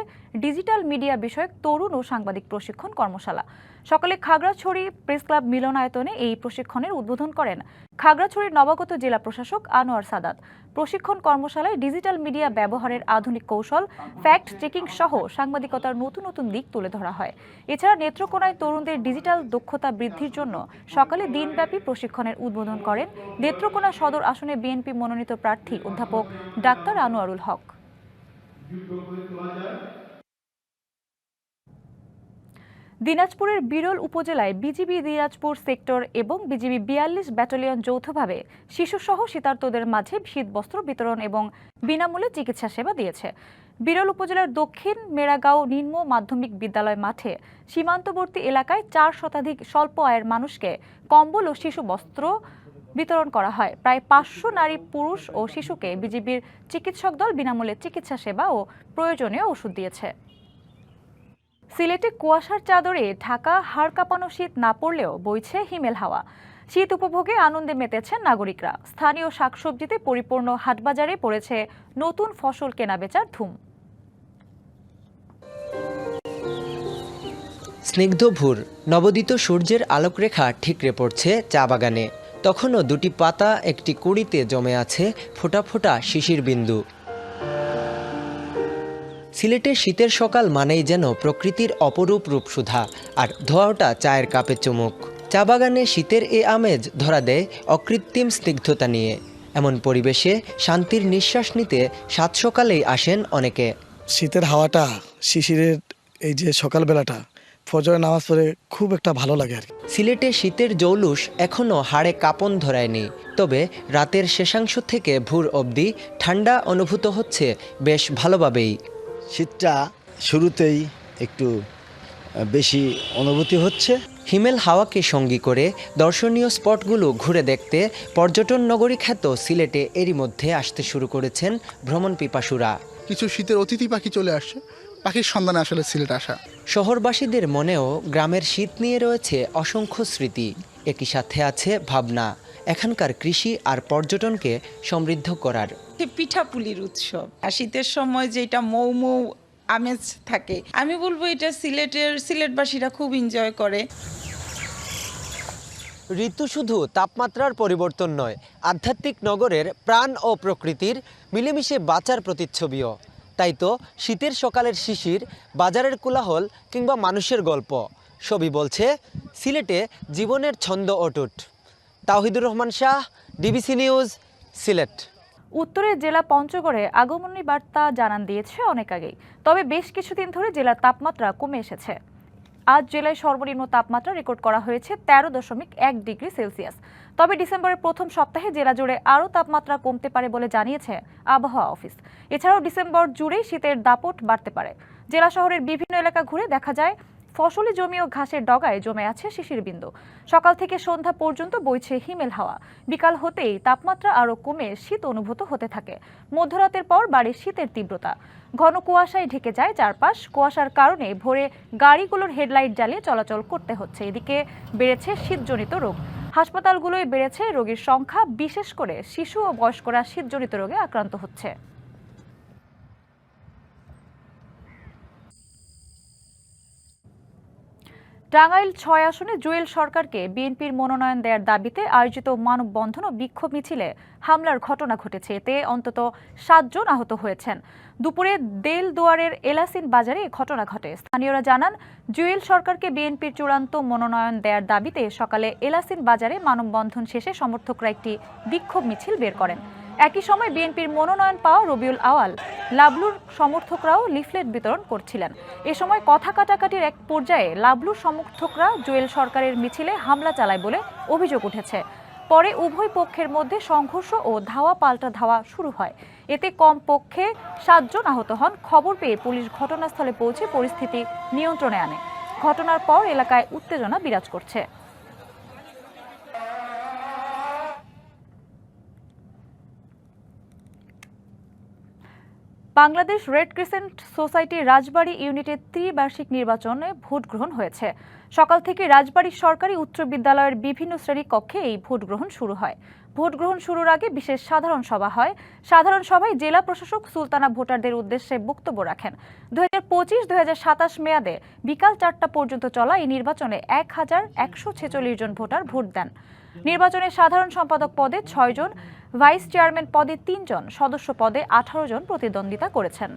ডিজিটাল মিডিয়া বিষয়ক তরুণ ও সাংবাদিক প্রশিক্ষণ কর্মশালা। সকালে খাগড়াছড়ি প্রেস ক্লাব মিলনায়তনে এই প্রশিক্ষণের উদ্বোধন করেন খাগড়াছড়ির নবাগত জেলা প্রশাসক আনোয়ার সাদাত। প্রশিক্ষণ কর্মশালায় ডিজিটাল মিডিয়া ব্যবহারের আধুনিক কৌশল, ফ্যাক্ট চেকিং সহ সাংবাদিকতার নতুন নতুন দিক তুলে ধরা হয়। এছাড়া নেত্রকোনায় তরুণদের ডিজিটাল দক্ষতা বৃদ্ধির জন্য সকালে দিনব্যাপী প্রশিক্ষণের উদ্বোধন করেন নেত্রকোনা সদর আসনে বিএনপি মনোনীত প্রার্থী অধ্যাপক ডাক্তার আনোয়ারুল হক। দিনাজপুরের বিরল উপজেলায় বিজিবি দিনাজপুর সেক্টর এবং বিজিবি ৪২ ব্যাটালিয়ন যৌথভাবে শিশুসহ শীতার্তদের মাঝে শীতবস্ত্র বিতরণ এবং বিনামূল্যে চিকিৎসা সেবা দিয়েছে। বিরল উপজেলার দক্ষিণ মেরাগাঁও নিম্ন মাধ্যমিক বিদ্যালয় মাঠে সীমান্তবর্তী এলাকায় ৪ শতাধিক স্বল্প আয়ের মানুষকে কম্বল ও শিশু বস্ত্র বিতরণ করা হয়। প্রায় ৫০০ নারী, পুরুষ ও শিশুকে বিজিবির চিকিৎসক দল বিনামূল্যে চিকিৎসা সেবা ও প্রয়োজনীয় ওষুধ দিয়েছে। সিলেটে কুয়াশার চাদরে ঢাকা, হাড় কাঁপানো শীত না পড়লেও বইছে হিমেল হাওয়া। শীত উপভোগে আনন্দে মেতেছেন নাগরিকরা। স্থানীয় শাকসবজিতে পরিপূর্ণ হাটবাজারে পড়েছে নতুন ফসল কেনাবেচার ধুম। স্নিগ্ধ ভোর, নবোদিত সূর্যের আলোকরেখা ঠিকরে পড়ছে চা বাগানে। তখনও দুটি পাতা একটি কুঁড়িতে জমে আছে ফোঁটা ফোঁটা শিশির বিন্দু। সিলেটে শীতের সকাল মানেই যেন প্রকৃতির অপরূপ রূপসুধা, আর ধোঁয়াটা চায়ের কাপে চুমুক। চা বাগানে শীতের এ আমেজ ধরা দেয় অকৃত্রিম স্নিগ্ধতা নিয়ে। এমন পরিবেশে শান্তির নিঃশ্বাস নিতে সাত সকালেই আসেন অনেকে। শীতের হাওয়াটা, শিশিরের এই যে সকালবেলাটা, ফজরের নামাজ পড়ে খুব একটা ভালো লাগে আর কি। সিলেটে শীতের জৌলুস এখনও হাড়ে কাঁপন ধরায়নি, তবে রাতের শেষাংশ থেকে ভোর অবধি ঠান্ডা অনুভূত হচ্ছে বেশ ভালোভাবেই। শীতটা শুরুতেই একটু বেশি অনুভূতি হচ্ছে। হিমেল হাওয়াকে সঙ্গী করে দর্শনীয় স্পটগুলো ঘুরে দেখতে পর্যটন নগরী খ্যাত সিলেটে এরই মধ্যে আসতে শুরু করেছেন ভ্রমণ পিপাসুরা। কিছু শীতের অতিথি পাখি চলে আসছে, পাখির সন্ধানে আসলে সিলেট আসা। শহরবাসীদের মনেও গ্রামের শীত নিয়ে রয়েছে অসংখ্য স্মৃতি, একই সাথে আছে ভাবনা এখানকার কৃষি আর পর্যটনকে সমৃদ্ধ করার। পিঠাপুলির উৎসব, আর শীতের সময় যেটা মৌ মৌ আমেজ থাকে, আমি বলবো এটা সিলেটবাসীরা খুব এনজয় করে। ঋতু শুধু তাপমাত্রার পরিবর্তন নয়, আধ্যাত্মিক নগরের প্রাণ ও প্রকৃতির মিলেমিশে বাঁচার প্রতিচ্ছবিও। তাই তো শীতের সকালের শিশির, বাজারের কোলাহল কিংবা মানুষের গল্প সবই বলছে সিলেটে জীবনের ছন্দ অটুট। Tawhidur Rahman Shah, DBC news, Sylhet. উত্তরের জেলা পঞ্চগড়ে আগমনী বার্তা জানান দিয়েছে অনেক আগেই, তবে বেশ কিছুদিন ধরে জেলার তাপমাত্রা কমে এসেছে। আজ জেলায় সর্বনিম্ন তাপমাত্রা রেকর্ড করা হয়েছে 13.1 ডিগ্রি সেলসিয়াস। তবে ডিসেম্বরের প্রথম সপ্তাহে জেলা জুড়ে আরও তাপমাত্রা কমতে পারে বলে জানিয়েছে আবহাওয়া অফিস। এছাড়াও ডিসেম্বর জুড়েই শীতের দাপট বাড়তে পারে। জেলা শহরের বিভিন্ন এলাকা ঘুরে দেখা যায় ফসলি জমি ও ঘাসের ডগায় জমে আছে শিশির বিন্দু। সকাল থেকে সন্ধ্যা পর্যন্ত বইছে হিমেল হাওয়া। বিকাল হতেই তাপমাত্রা আরও কমে শীত অনুভূত হতে থাকে। মধ্যরাতের পর বাড়ে শীতের তীব্রতা। ঘন কুয়াশায় ঢেকে যায় চারপাশ। কুয়াশার কারণে ভোরে গাড়িগুলোর হেডলাইট জ্বালিয়ে চলাচল করতে হচ্ছে। এদিকে বেড়েছে শীতজনিত রোগ। হাসপাতালগুলোয় বেড়েছে রোগীর সংখ্যা, বিশেষ করে শিশু ও বয়স্করা শীতজনিত রোগে আক্রান্ত হচ্ছে। টাঙ্গাইল ৬ আসনে জুয়েল সরকারকে বিএনপির মনোনয়ন দেওয়ার দাবিতে আয়োজিত মানববন্ধন ও বিক্ষোভ মিছিলে হামলার ঘটনা ঘটেছে। এতে অন্তত ৭ জন আহত হয়েছেন। দুপুরে দেলদুয়ারের এলাসিন বাজারে এ ঘটনা ঘটে। স্থানীয়রা জানান, জুয়েল সরকারকে বিএনপির চূড়ান্ত মনোনয়ন দেওয়ার দাবিতে সকালে এলাসিন বাজারে মানববন্ধন শেষে সমর্থকরা একটি বিক্ষোভ মিছিল বের করেন। একই সময় বিএনপির মনোনয়ন পাওয়া রবিউল আওয়াল লাবলুর সমর্থকরাও লিফলেট বিতরণ করছিলেন। এ সময় কথা কাটাকাটির এক পর্যায়ে লাবলুর সমর্থকরা জুয়েল সরকারের মিছিলে হামলা চালায় বলে অভিযোগ উঠেছে। পরে উভয় পক্ষের মধ্যে সংঘর্ষ ও ধাওয়া পাল্টা ধাওয়া শুরু হয়। এতে কমপক্ষে ৭ জন আহত হন। খবর পেয়ে পুলিশ ঘটনাস্থলে পৌঁছে পরিস্থিতি নিয়ন্ত্রণে আনে। ঘটনার পর এলাকায় উত্তেজনা বিরাজ করছে। বাংলাদেশ রেড ক্রিসেন্ট সোসাইটির রাজবাড়ী ইউনিটের ত্রিবার্ষিক নির্বাচনে ভোট গ্রহণ হয়েছে। সকাল থেকে রাজবাড়ী সরকারি উচ্চ বিদ্যালয়ের বিভিন্ন শ্রেণী কক্ষে এই ভোট গ্রহণ শুরু হয়। ভোট গ্রহণ শুরুর আগে বিশেষ সাধারণ সভা হয়। সাধারণ সভায় জেলা প্রশাসক সুলতানা ভোটারদের উদ্দেশ্যে বক্তব্য রাখেন। 2025-2027 মেয়াদে বিকাল 4টা পর্যন্ত চলা এই নির্বাচনে 1146 জন ভোটার ভোট দেন। নির্বাচনে সাধারণ সম্পাদক পদে 6 জন, ভাইস চেয়ারম্যান পদে 3 জন, সদস্য পদে 18 জন প্রতিদ্বন্দ্বিতা করেছেন।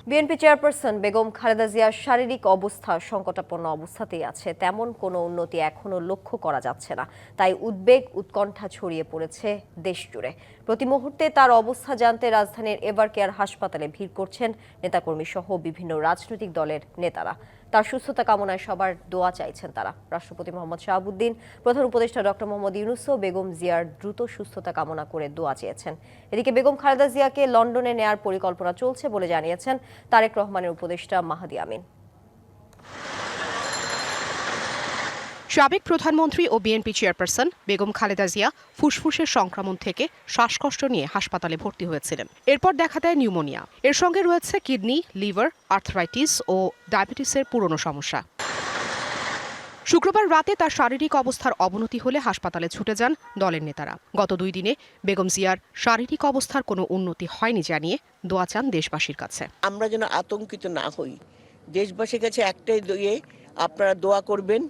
বিএনপি চেয়ারপারসন বেগম খালেদা জিয়ার শারীরিক অবস্থা সংকটাপন্ন অবস্থাতেই আছে। তেমন কোনো উন্নতি এখনো লক্ষ্য করা যাচ্ছে না। তাই উদ্বেগ উৎকণ্ঠা ছড়িয়ে পড়েছে দেশ জুড়ে। প্রতি মুহূর্তে তার অবস্থা জানতে রাজধানীর এভারকেয়ার হাসপাতালে ভিড় করছেন নেতাকর্মী সহ বিভিন্ন রাজনৈতিক দলের নেতারা। তার সুস্থতা কামনায় সবার দোয়া চাইছেন তারা। রাষ্ট্রপতি মোহাম্মদ শাহাবুদ্দিন, প্রধান উপদেষ্টা ডক্টর মোহাম্মদ ইউনূসও বেগম জিয়ার দ্রুত সুস্থতা কামনা করে দোয়া চেয়েছেন। এদিকে বেগম খালেদা জিয়াকে লন্ডনে নেয়ার পরিকল্পনা চলছে বলে জানিয়েছেন তারেক রহমানের উপদেষ্টা মাহাদি আমিন। সাবেক প্রধানমন্ত্রী ও বিএনপি চেয়ারপারসন বেগম খালেদা জিয়া ফুসফুসের সংক্রমণ থেকে শ্বাসকষ্ট নিয়ে হাসপাতালে ভর্তি হয়েছিলেন। এরপর দেখা দেয় নিউমোনিয়া। এর সঙ্গে রয়েছে কিডনি, লিভার, আর্থ্রাইটিস ও ডায়াবেটিসের পুরনো সমস্যা। শুক্রবার রাতে তার শারীরিক অবস্থার অবনতি হলে হাসপাতালে ছুটে যান দলের নেতারা। গত 2 দিনে বেগম জিয়ার শারীরিক অবস্থার কোনো উন্নতি হয়নি জানিয়ে দোয়া চান দেশবাসীর কাছে। আমরা যেন আতঙ্কিত না হই, দেশবাসীর কাছে একটাই আপনারা দোয়া করবেন,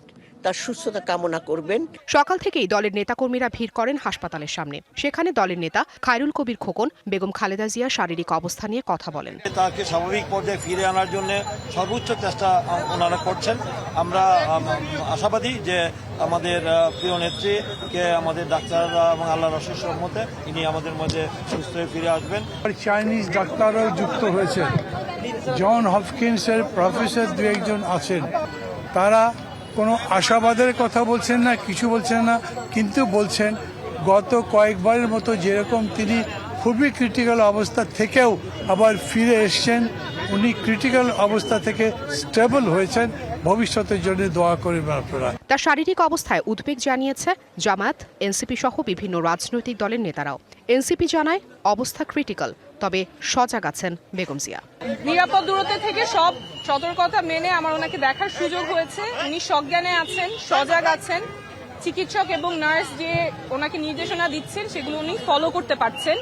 তার সুস্থতা কামনা করবেন। সকাল থেকেই দলের নেতাকর্মীরা ভিড় করেন হাসপাতালের সামনে। সেখানে দলের নেতা খায়রুল কবির খোকন বেগম খালেদা জিয়ার শারীরিক অবস্থা নিয়ে কথা বলেন। তাকে স্বাভাবিক পর্যায়ে ফিরে আনার জন্য সর্বোচ্চ চেষ্টা ওনারা করছেন। আমরা আশাবাদী যে আমাদের প্রিয় নেত্রীকে আমাদের ডাক্তাররা এবং আল্লাহর অশেষ রহমতে ইনি আমাদের মধ্যে সুস্থ হয়ে ফিরে আসবেন। চাইনিজ ডাক্তাররাও যুক্ত হয়েছেন, জন হপকিন্সের প্রফেসর 2 একজন আছেন। তারা কোনো আশাবাদের কথা বলছেন না, কিছু বলছেন না, কিন্তু বলছেন গত কয়েকবারের মতো যেরকম তিনি খুবই ক্রিটিক্যাল অবস্থা থেকেও আবার ফিরে এসছেন, উনি ক্রিটিক্যাল অবস্থা থেকে স্টেবল হয়েছেন। ভবিষ্যতের জন্য দোয়া করবেন আপনারা। তার শারীরিক অবস্থায় উদ্বেগ জানিয়েছে জামায়াত, এনসিপি সহ বিভিন্ন রাজনৈতিক দলের নেতারাও। এনসিপি জানায় অবস্থা ক্রিটিক্যাল, তবে সজাগ আছেন বেগম জিয়া। নিরাপদ দূরত্ব থেকে সব সতর্কতা মেনে আমার ওনাকে দেখার সুযোগ হয়েছে। উনি সজ্ঞানে আছেন, সজাগ আছেন। চিকিৎসক এবং নার্স যে ওনাকে নির্দেশনা দিচ্ছেন সেগুলো উনি ফলো করতে পারছেন।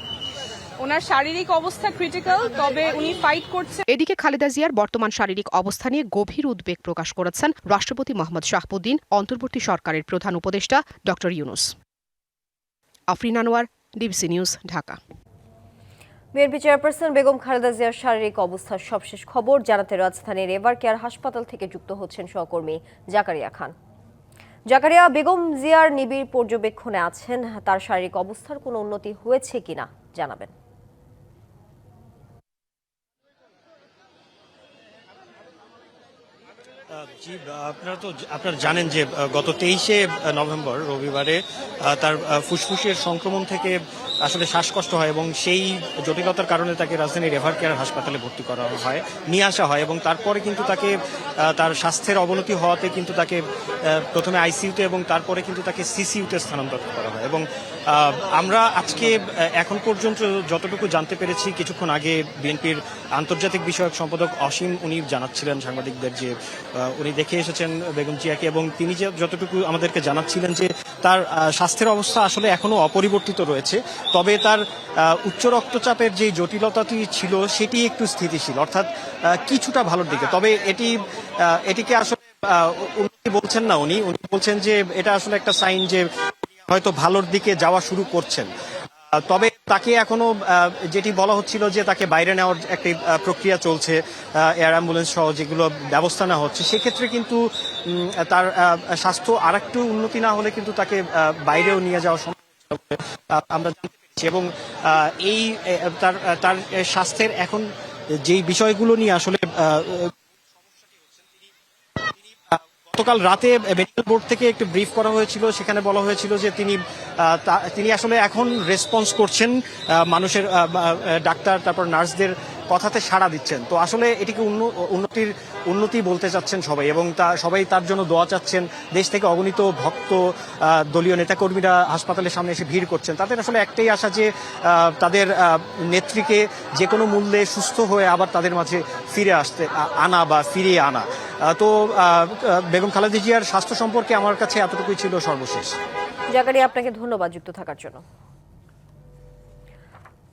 ওনার শারীরিক অবস্থা ক্রিটিক্যাল, তবে উনি ফাইট করছেন। এদিকে খালেদা জিয়ার বর্তমান শারীরিক অবস্থা নিয়ে গভীর উদ্বেগ প্রকাশ করেছেন রাষ্ট্রপতি মোহাম্মদ শাহাবুদ্দিন, অন্তর্বর্তী সরকারের প্রধান উপদেষ্টা doctor Yunus. Afrin Anwar, DBC news, Dhaka. BNP chairperson Begum Khaleda জিয়ার শারীরিক অবস্থার সবশেষ খবর জানাতে রাজধানীর এভারকেয়ার হাসপাতাল থেকে যুক্ত হচ্ছেন সহকর্মী জাকারিয়া খান। জাকারিয়া, বেগম জিয়ার নিবিড় পর্যবেক্ষণে আছেন, তার শারীরিক অবস্থার কোনো উন্নতি হয়েছে কিনা জানাবেন। জি, আপনারা জানেন যে গত 23শে নভেম্বর রবিবারে তার ফুসফুসের সংক্রমণ থেকে আসলে শ্বাসকষ্ট হয় এবং সেই জটিলতার কারণে তাকে রাজধানীর এভারকেয়ার হাসপাতালে ভর্তি করা হয়, নিয়ে আসা হয় এবং তারপরে কিন্তু তাকে তার স্বাস্থ্যের অবনতি হওয়াতে কিন্তু তাকে প্রথমে আইসিইউতে এবং তারপরে কিন্তু তাকে সিসিইউতে স্থানান্তর করা হয়। এবং আমরা আজকে এখন পর্যন্ত যতটুকু জানতে পেরেছি, কিছুক্ষণ আগে বিএনপির আন্তর্জাতিক বিষয়ক সম্পাদক অসীম উনি জানাচ্ছিলেন সাংবাদিকদের যে উনি দেখে এসেছেন বেগম জিয়াকে এবং তিনি যে যতটুকু আমাদেরকে জানাচ্ছিলেন যে তার স্বাস্থ্যের অবস্থা আসলে এখনো অপরিবর্তিত রয়েছে, তবে তার উচ্চ রক্তচাপের যে জটিলতাটি ছিল সেটি একটু স্থিতিশীল, অর্থাৎ কিছুটা ভালোর দিকে। তবে এটিকে আসলে উন্নতি বলছেন না, উনি বলছেন যে এটা আসলে একটা সাইন যে হয়তো ভালোর দিকে যাওয়া শুরু করছেন। তবে তাকে এখনো যেটি বলা হচ্ছিল যে তাকে বাইরে নেওয়ার একটি প্রক্রিয়া চলছে, এয়ার অ্যাম্বুলেন্স সহ যেগুলো ব্যবস্থা নেওয়া হচ্ছে, সেক্ষেত্রে কিন্তু তার স্বাস্থ্য আর একটু উন্নতি না হলে কিন্তু তাকে বাইরেও নিয়ে যাওয়া সম্ভব আমরা জানতে পেরেছি। এবং এই তার স্বাস্থ্যের এখন যেই বিষয়গুলো নিয়ে আসলে গতকাল রাতে মেডিকেল বোর্ড থেকে একটু ব্রিফ করা হয়েছিল, সেখানে বলা হয়েছিল যে তিনি আসলে এখন রেসপন্স করছেন, মানুষের ডাক্তার তারপর নার্সদের কথাতে সাড়া দিচ্ছেন। তো আসলে এটিকে উন্নতি বলতে চাচ্ছেন সবাই, এবং সবাই তার জন্য দোয়া চাচ্ছেন। দেশ থেকে অগণিত ভক্ত, দলীয় নেতাকর্মীরা হাসপাতালের সামনে এসে ভিড় করছেন। তাদের আসলে একটাই আশা যে তাদের নেত্রীকে যে কোনো মূল্যে সুস্থ হয়ে আবার তাদের মাঝে ফিরিয়ে আনা। তো বেগম খালেদা জিয়ার স্বাস্থ্য সম্পর্কে আমার কাছে এতটুকুই ছিল সর্বশেষ। জাকারিয়া, আপনাকে ধন্যবাদ যুক্ত থাকার জন্য।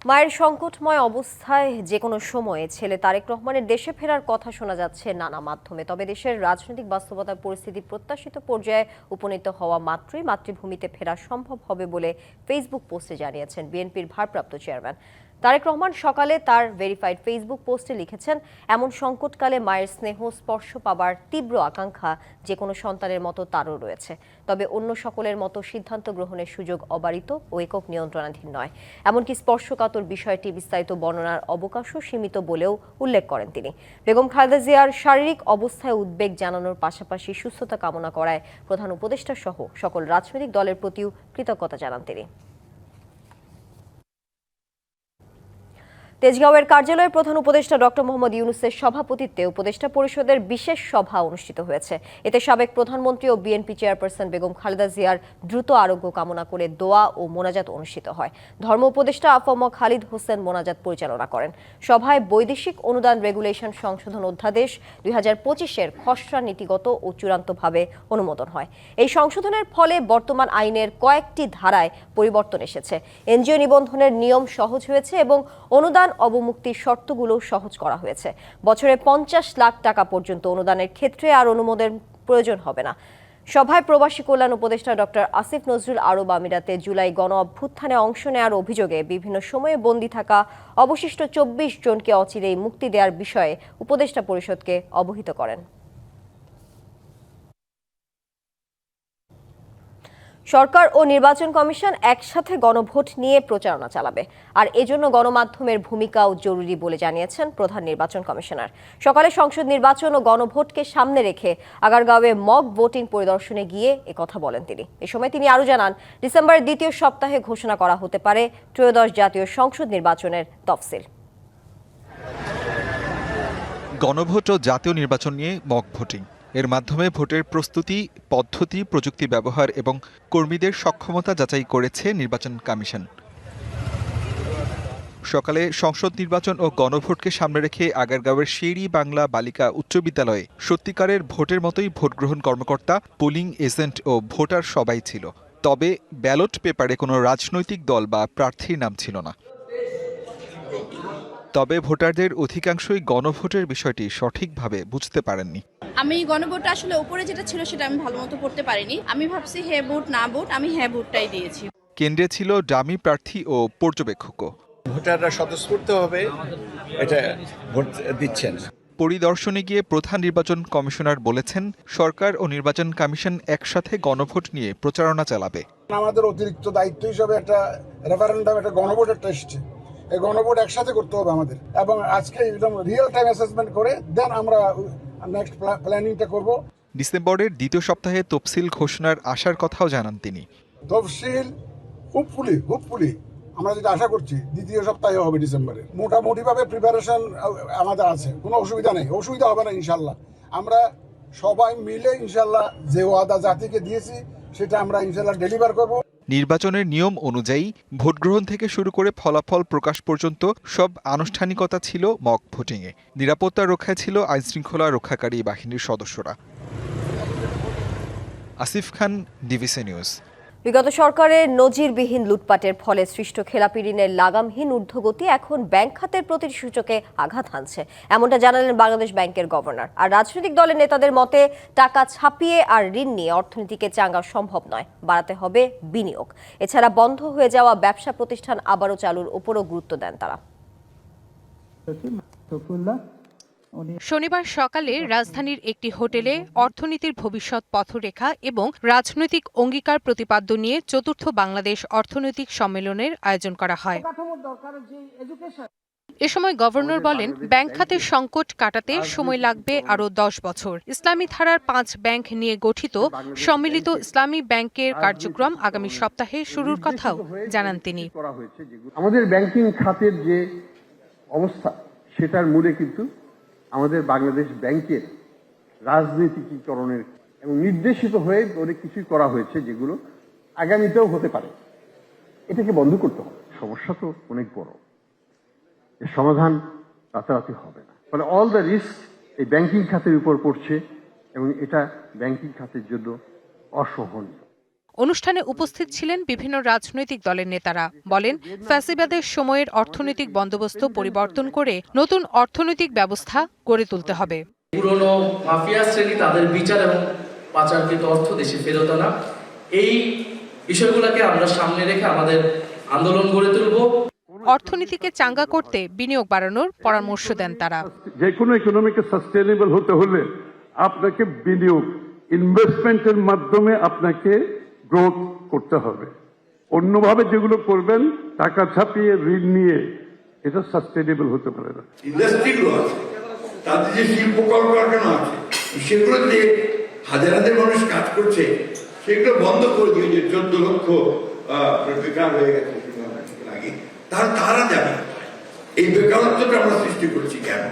মায়ের সংকটময় অবস্থায় যে কোনো সময়ে ছেলে তারেক রহমানের দেশে ফেরার কথা শোনা যাচ্ছে নানা মাধ্যমে। তবে দেশের রাজনৈতিক বাস্তবতার পরিস্থিতি প্রত্যাশিত পর্যায়ে উপনীত হওয়া মাত্রই মাতৃভূমিতে ফেরা সম্ভব হবে বলে ফেসবুক পোস্টে জানিয়েছেন বিএনপির ভারপ্রাপ্ত চেয়ারম্যান তারেক রহমান। সকালে তার ভেরিফাইড ফেসবুক পোস্টে লিখেছেন, এমন সংকটকালে মায়ের স্নেহ স্পর্শ পাবার তীব্র আকাঙ্ক্ষা যে কোনো সন্তানের মতো তারও রয়েছে। তবে অন্য সকলের মতো সিদ্ধান্ত গ্রহণের সুযোগ অবারিত ও একক নিয়ন্ত্রণাধীন নয়। এমনকি স্পর্শকাতর বিষয়টি বিস্তারিত বর্ণনার অবকাশও সীমিত বলেও উল্লেখ করেন তিনি। বেগম খালেদা জিয়ার শারীরিক অবস্থায় উদ্বেগ জানানোর পাশাপাশি সুস্থতা কামনা করায় প্রধান উপদেষ্টা সহ সকল রাজনৈতিক দলের প্রতিও কৃতজ্ঞতা জানান তিনি। তেজগাঁওয়ের কার্যালয়ে প্রধান উপদেষ্টা ডক্টর মোহাম্মদ ইউনূসের সভাপতিত্বে উপদেষ্টা পরিষদের বিশেষ সভা অনুষ্ঠিত হয়েছে। এতে সাবেক প্রধানমন্ত্রী ও বিএনপি চেয়ারপারসন বেগম খালেদা জিয়ার দ্রুত আরোগ্য কামনা করে দোয়া ও মোনাজাত অনুষ্ঠিত হয়। ধর্ম উপদেষ্টা আফম খালিদ হোসেন মোনাজাত পরিচালনা করেন। সভায় বৈদেশিক অনুদান রেগুলেশন সংশোধন অধ্যাদেশ 2025-এর খসড়া নীতিগত ও চূড়ান্তভাবে অনুমোদন হয়। এই সংশোধনের ফলে বর্তমান আইনের কয়েকটি ধারায় পরিবর্তন এসেছে। এনজিও নিবন্ধনের নিয়ম সহজ হয়েছে এবং অনুদান অবমুক্তির শর্তগুলো সহজ করা হয়েছে। বছরে 50 লাখ টাকা পর্যন্ত অনুদানের ক্ষেত্রে আর অনুমোদন প্রয়োজন হবে না। সভায় প্রবাসী কল্যাণ উপদেষ্টা ডক্টর আসিফ নজরুল আরব আমিরাতে জুলাই গণ অভ্যুত্থানে অংশ নেওয়ার অভিযোগে বিভিন্ন সময়ে বন্দী থাকা অবশিষ্ট 24 জনকে অচিরেই মুক্তি দেওয়ার বিষয়ে উপদেষ্টা পরিষদকে অবহিত করেন। সরকার ও নির্বাচন কমিশন একসাথে গণভোট নিয়ে প্রচারণা চালাবে, আর এজন্য গণমাধ্যমের ভূমিকাও জরুরি বলে জানিয়েছেন প্রধান নির্বাচন কমিশনার। সকালে সংসদ নির্বাচন ও গণভোটকে সামনে রেখে আগারগাঁওয়ে মক ভোটিং পরিদর্শনে গিয়ে একথা বলেন তিনি। এ সময় তিনি আরও জানান, ডিসেম্বরের দ্বিতীয় সপ্তাহে ঘোষণা করা হতে পারে ত্রয়োদশ জাতীয় সংসদ নির্বাচনের তফসিল। গণভোট ও জাতীয় নির্বাচন নিয়ে মক ভোটিং, এর মাধ্যমে ভোটের প্রস্তুতি, পদ্ধতি, প্রযুক্তি ব্যবহার এবং কর্মীদের সক্ষমতা যাচাই করেছে নির্বাচন কমিশন। সকালে সংসদ নির্বাচন ও গণভোটকে সামনে রেখে আগারগাঁওয়ের শেরি বাংলা বালিকা উচ্চ বিদ্যালয়ে সত্যিকারের ভোটের মতোই ভোট গ্রহণ কর্মকর্তা, পোলিং এজেন্ট ও ভোটার সবাই ছিল। তবে ব্যালট পেপারে কোনো রাজনৈতিক দল বা প্রার্থীর নাম ছিল না। তবে ভোটারদের অধিকাংশই গণভোটের বিষয়টি সঠিকভাবে বুঝতে পারেননি। আমি গণভোটটা আসলে উপরে যেটা ছিল সেটা আমি ভালো মতো পড়তে পারিনি। আমি ভাবছি হ্যাঁ ভোট না ভোট, আমি হ্যাঁ ভোটটাই দিয়েছি। কেন্দ্রে ছিল ডামি প্রার্থী ও পর্যবেক্ষকও। ভোটাররা স্বতঃস্ফূর্তভাবে এটা ভোট দিচ্ছেন। পরিদর্শনে গিয়ে প্রধান নির্বাচন কমিশনার বলেছেন, সরকার ও নির্বাচন কমিশন একসাথে গণভোট নিয়ে প্রচারণা চালাবে। আমাদের অতিরিক্ত দায়িত্ব হিসেবে একটা রেফারেন্ডাম, একটা গণভোট একটা এসেছে। এই গণভোট একসাথে করতে হবে আমাদের, এবং আজকে একদম রিয়েল টাইম অ্যাসেসমেন্ট করে দেন আমরা নেক্সট প্ল্যানিংটা করব। ডিসেম্বরের দ্বিতীয় সপ্তাহে তফসিল ঘোষণার আশার কথাও জানান তিনি। তফসিল হুপফুলি আমরা যেটা আশা করছি দ্বিতীয় সপ্তাহে হবে ডিসেম্বরে। মোটামুটি ভাবে প্রিপারেশন আমাদের আছে, কোনো অসুবিধা নেই, অসুবিধা হবে না ইনশাল্লাহ। আমরা সবাই মিলে ইনশাল্লাহ যে ওয়াদা জাতিকে দিয়েছি সেটা আমরা ইনশাল্লাহ ডেলিভার করব। নির্বাচনের নিয়ম অনুযায়ী ভোট গ্রহণ থেকে শুরু করে ফলাফল প্রকাশ পর্যন্ত সব আনুষ্ঠানিকতা ছিল মক ভোটিংয়ে। নিরাপত্তা রক্ষায় ছিল আইনশৃঙ্খলা রক্ষাকারী বাহিনীর সদস্যরা। আসিফ খান, ডিভিসি নিউজ। বিগত সরকারের নজিরবিহীন লুটপাটের ফলে সৃষ্ট খেলাপি ঋণের লাগামহীন ঊর্ধ্বগতি এখন ব্যাংক খাতের প্রতিটি সূচকে আঘাত হানছে, এমনটা জানালেন বাংলাদেশ ব্যাংকের গভর্নর। আর রাজনৈতিক দলের নেতাদের মতে টাকা ছাপিয়ে আর ঋণ নিয়ে অর্থনীতিকে চাঙ্গা সম্ভব নয়, বাড়াতে হবে বিনিয়োগ। এছাড়া বন্ধ হয়ে যাওয়া ব্যবসা প্রতিষ্ঠান আবারও চালুর উপরও গুরুত্ব দেন তারা। শনিবার সকালে রাজধানীর একটি হোটেলে অর্থনীতির ভবিষ্যৎ পথরেখা এবং রাজনৈতিক অঙ্গীকার প্রতিপাদ্য নিয়ে চতুর্থ বাংলাদেশ অর্থনৈতিক সম্মেলনের আয়োজন করা হয়। এ সময় গভর্নর বলেন, ব্যাংক খাতের সংকট কাটাতে সময় লাগবে আরও 10 বছর। ইসলামী ধারার 5 ব্যাংক নিয়ে গঠিত সম্মিলিত ইসলামী ব্যাংকের কার্যক্রম আগামী সপ্তাহে শুরুর কথাও জানান তিনি। আমাদের ব্যাংকিং খাতের যে অবস্থা সেটার মূলে কিন্তু আমাদের বাংলাদেশ ব্যাংকের রাজনীতিকীকরণের এবং নির্দেশিত হয়ে অনেক কিছুই করা হয়েছে, যেগুলো আগামীতেও হতে পারে। এটাকে বন্ধ করতে হবে। সমস্যা তো অনেক বড়, এর সমাধান রাতারাতি হবে না। ফলে অল দ্য রিস্ক এই ব্যাংকিং খাতের উপর পড়ছে এবং এটা ব্যাংকিং খাতের জন্য অসহনীয়। অনুষ্ঠানে উপস্থিত ছিলেন বিভিন্ন রাজনৈতিক দলের নেতারা। বলেন, ফ্যাসিবাদের সময়ের অর্থনৈতিক বন্দোবস্ত পরিবর্তন করে নতুন অর্থনৈতিক ব্যবস্থা গড়ে তুলতে হবে। পুরনো মাফিয়া শ্রেণী তাদের বিচার এবং পাচারকৃত অর্থ দেশে ফেরত আনা, এই বিষয়গুলোকে আমরা সামনে রেখে আমাদের আন্দোলন গড়ে তুলব। অর্থনীতিকে চাঙ্গা করতে বিনিয়োগ বাড়ানোর পরামর্শ দেন তারা। যে কোনো ইকোনমিকে সাস্টেইনেবল হতে হলে আপনাকে বিনিয়োগ, ইনভেস্টমেন্টের মাধ্যমে আপনাকে গ্রোথ করতে হবে। অন্যভাবে যেগুলো করবেন টাকা ছাপিয়ে ঋণ নিয়ে, এটা সাস্টেইনেবল হতে পারে না। ইন্ডাস্ট্রিগুলো আছে, তাদের যে শিল্প কলকারখানা আছে, সেগুলোতে হাজার হাজার মানুষ কাজ করছে, সেগুলো বন্ধ করে দিয়ে যে 14 লক্ষ বেকার হয়ে গেছে আগে, তারা যাবে। এই বেকারত্বটা আমরা সৃষ্টি করছি কেন?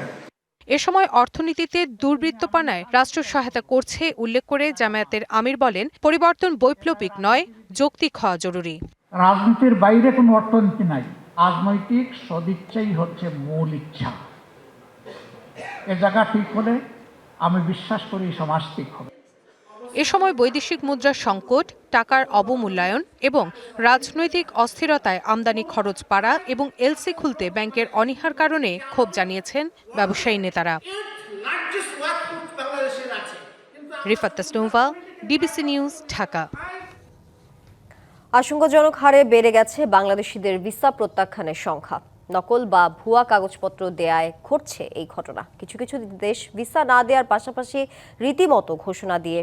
এ সময় অর্থনীতিতে দুর্বৃত্তপনায় রাষ্ট্র সহায়তা করছে উল্লেখ করে জামায়াতের আমির বলেন, পরিবর্তন বৈপ্লবিক নয়, যৌক্তিক হওয়া জরুরি। রাজনীতির বাইরে কোনো অর্থনীতি নাই, রাজনৈতিক সদিচ্ছাই হচ্ছে মূল ইচ্ছা। এ জায়গা ঠিক হলে আমি বিশ্বাস করি সমাজ ঠিক হবে। এ সময় বৈদেশিক মুদ্রার সংকট, টাকার অবমূল্যায়ন এবং রাজনৈতিক অস্থিরতায় আমদানি খরচ বাড়া এবং এলসি খুলতে ব্যাংকের অনীহার কারণে ক্ষোভ জানিয়েছেন ব্যবসায়ী নেতারা। Rifat Tasnuva, DBC news, Dhaka. আশঙ্কাজনক হারে বেড়ে গেছে বাংলাদেশিদের ভিসা প্রত্যাখ্যানের সংখ্যা। নকল বা ভুয়া কাগজপত্র দেয়ায় ঘটছে এই ঘটনা। কিছু কিছু দেশ ভিসা না দেওয়ার পাশাপাশি রীতিমতো ঘোষণা দিয়ে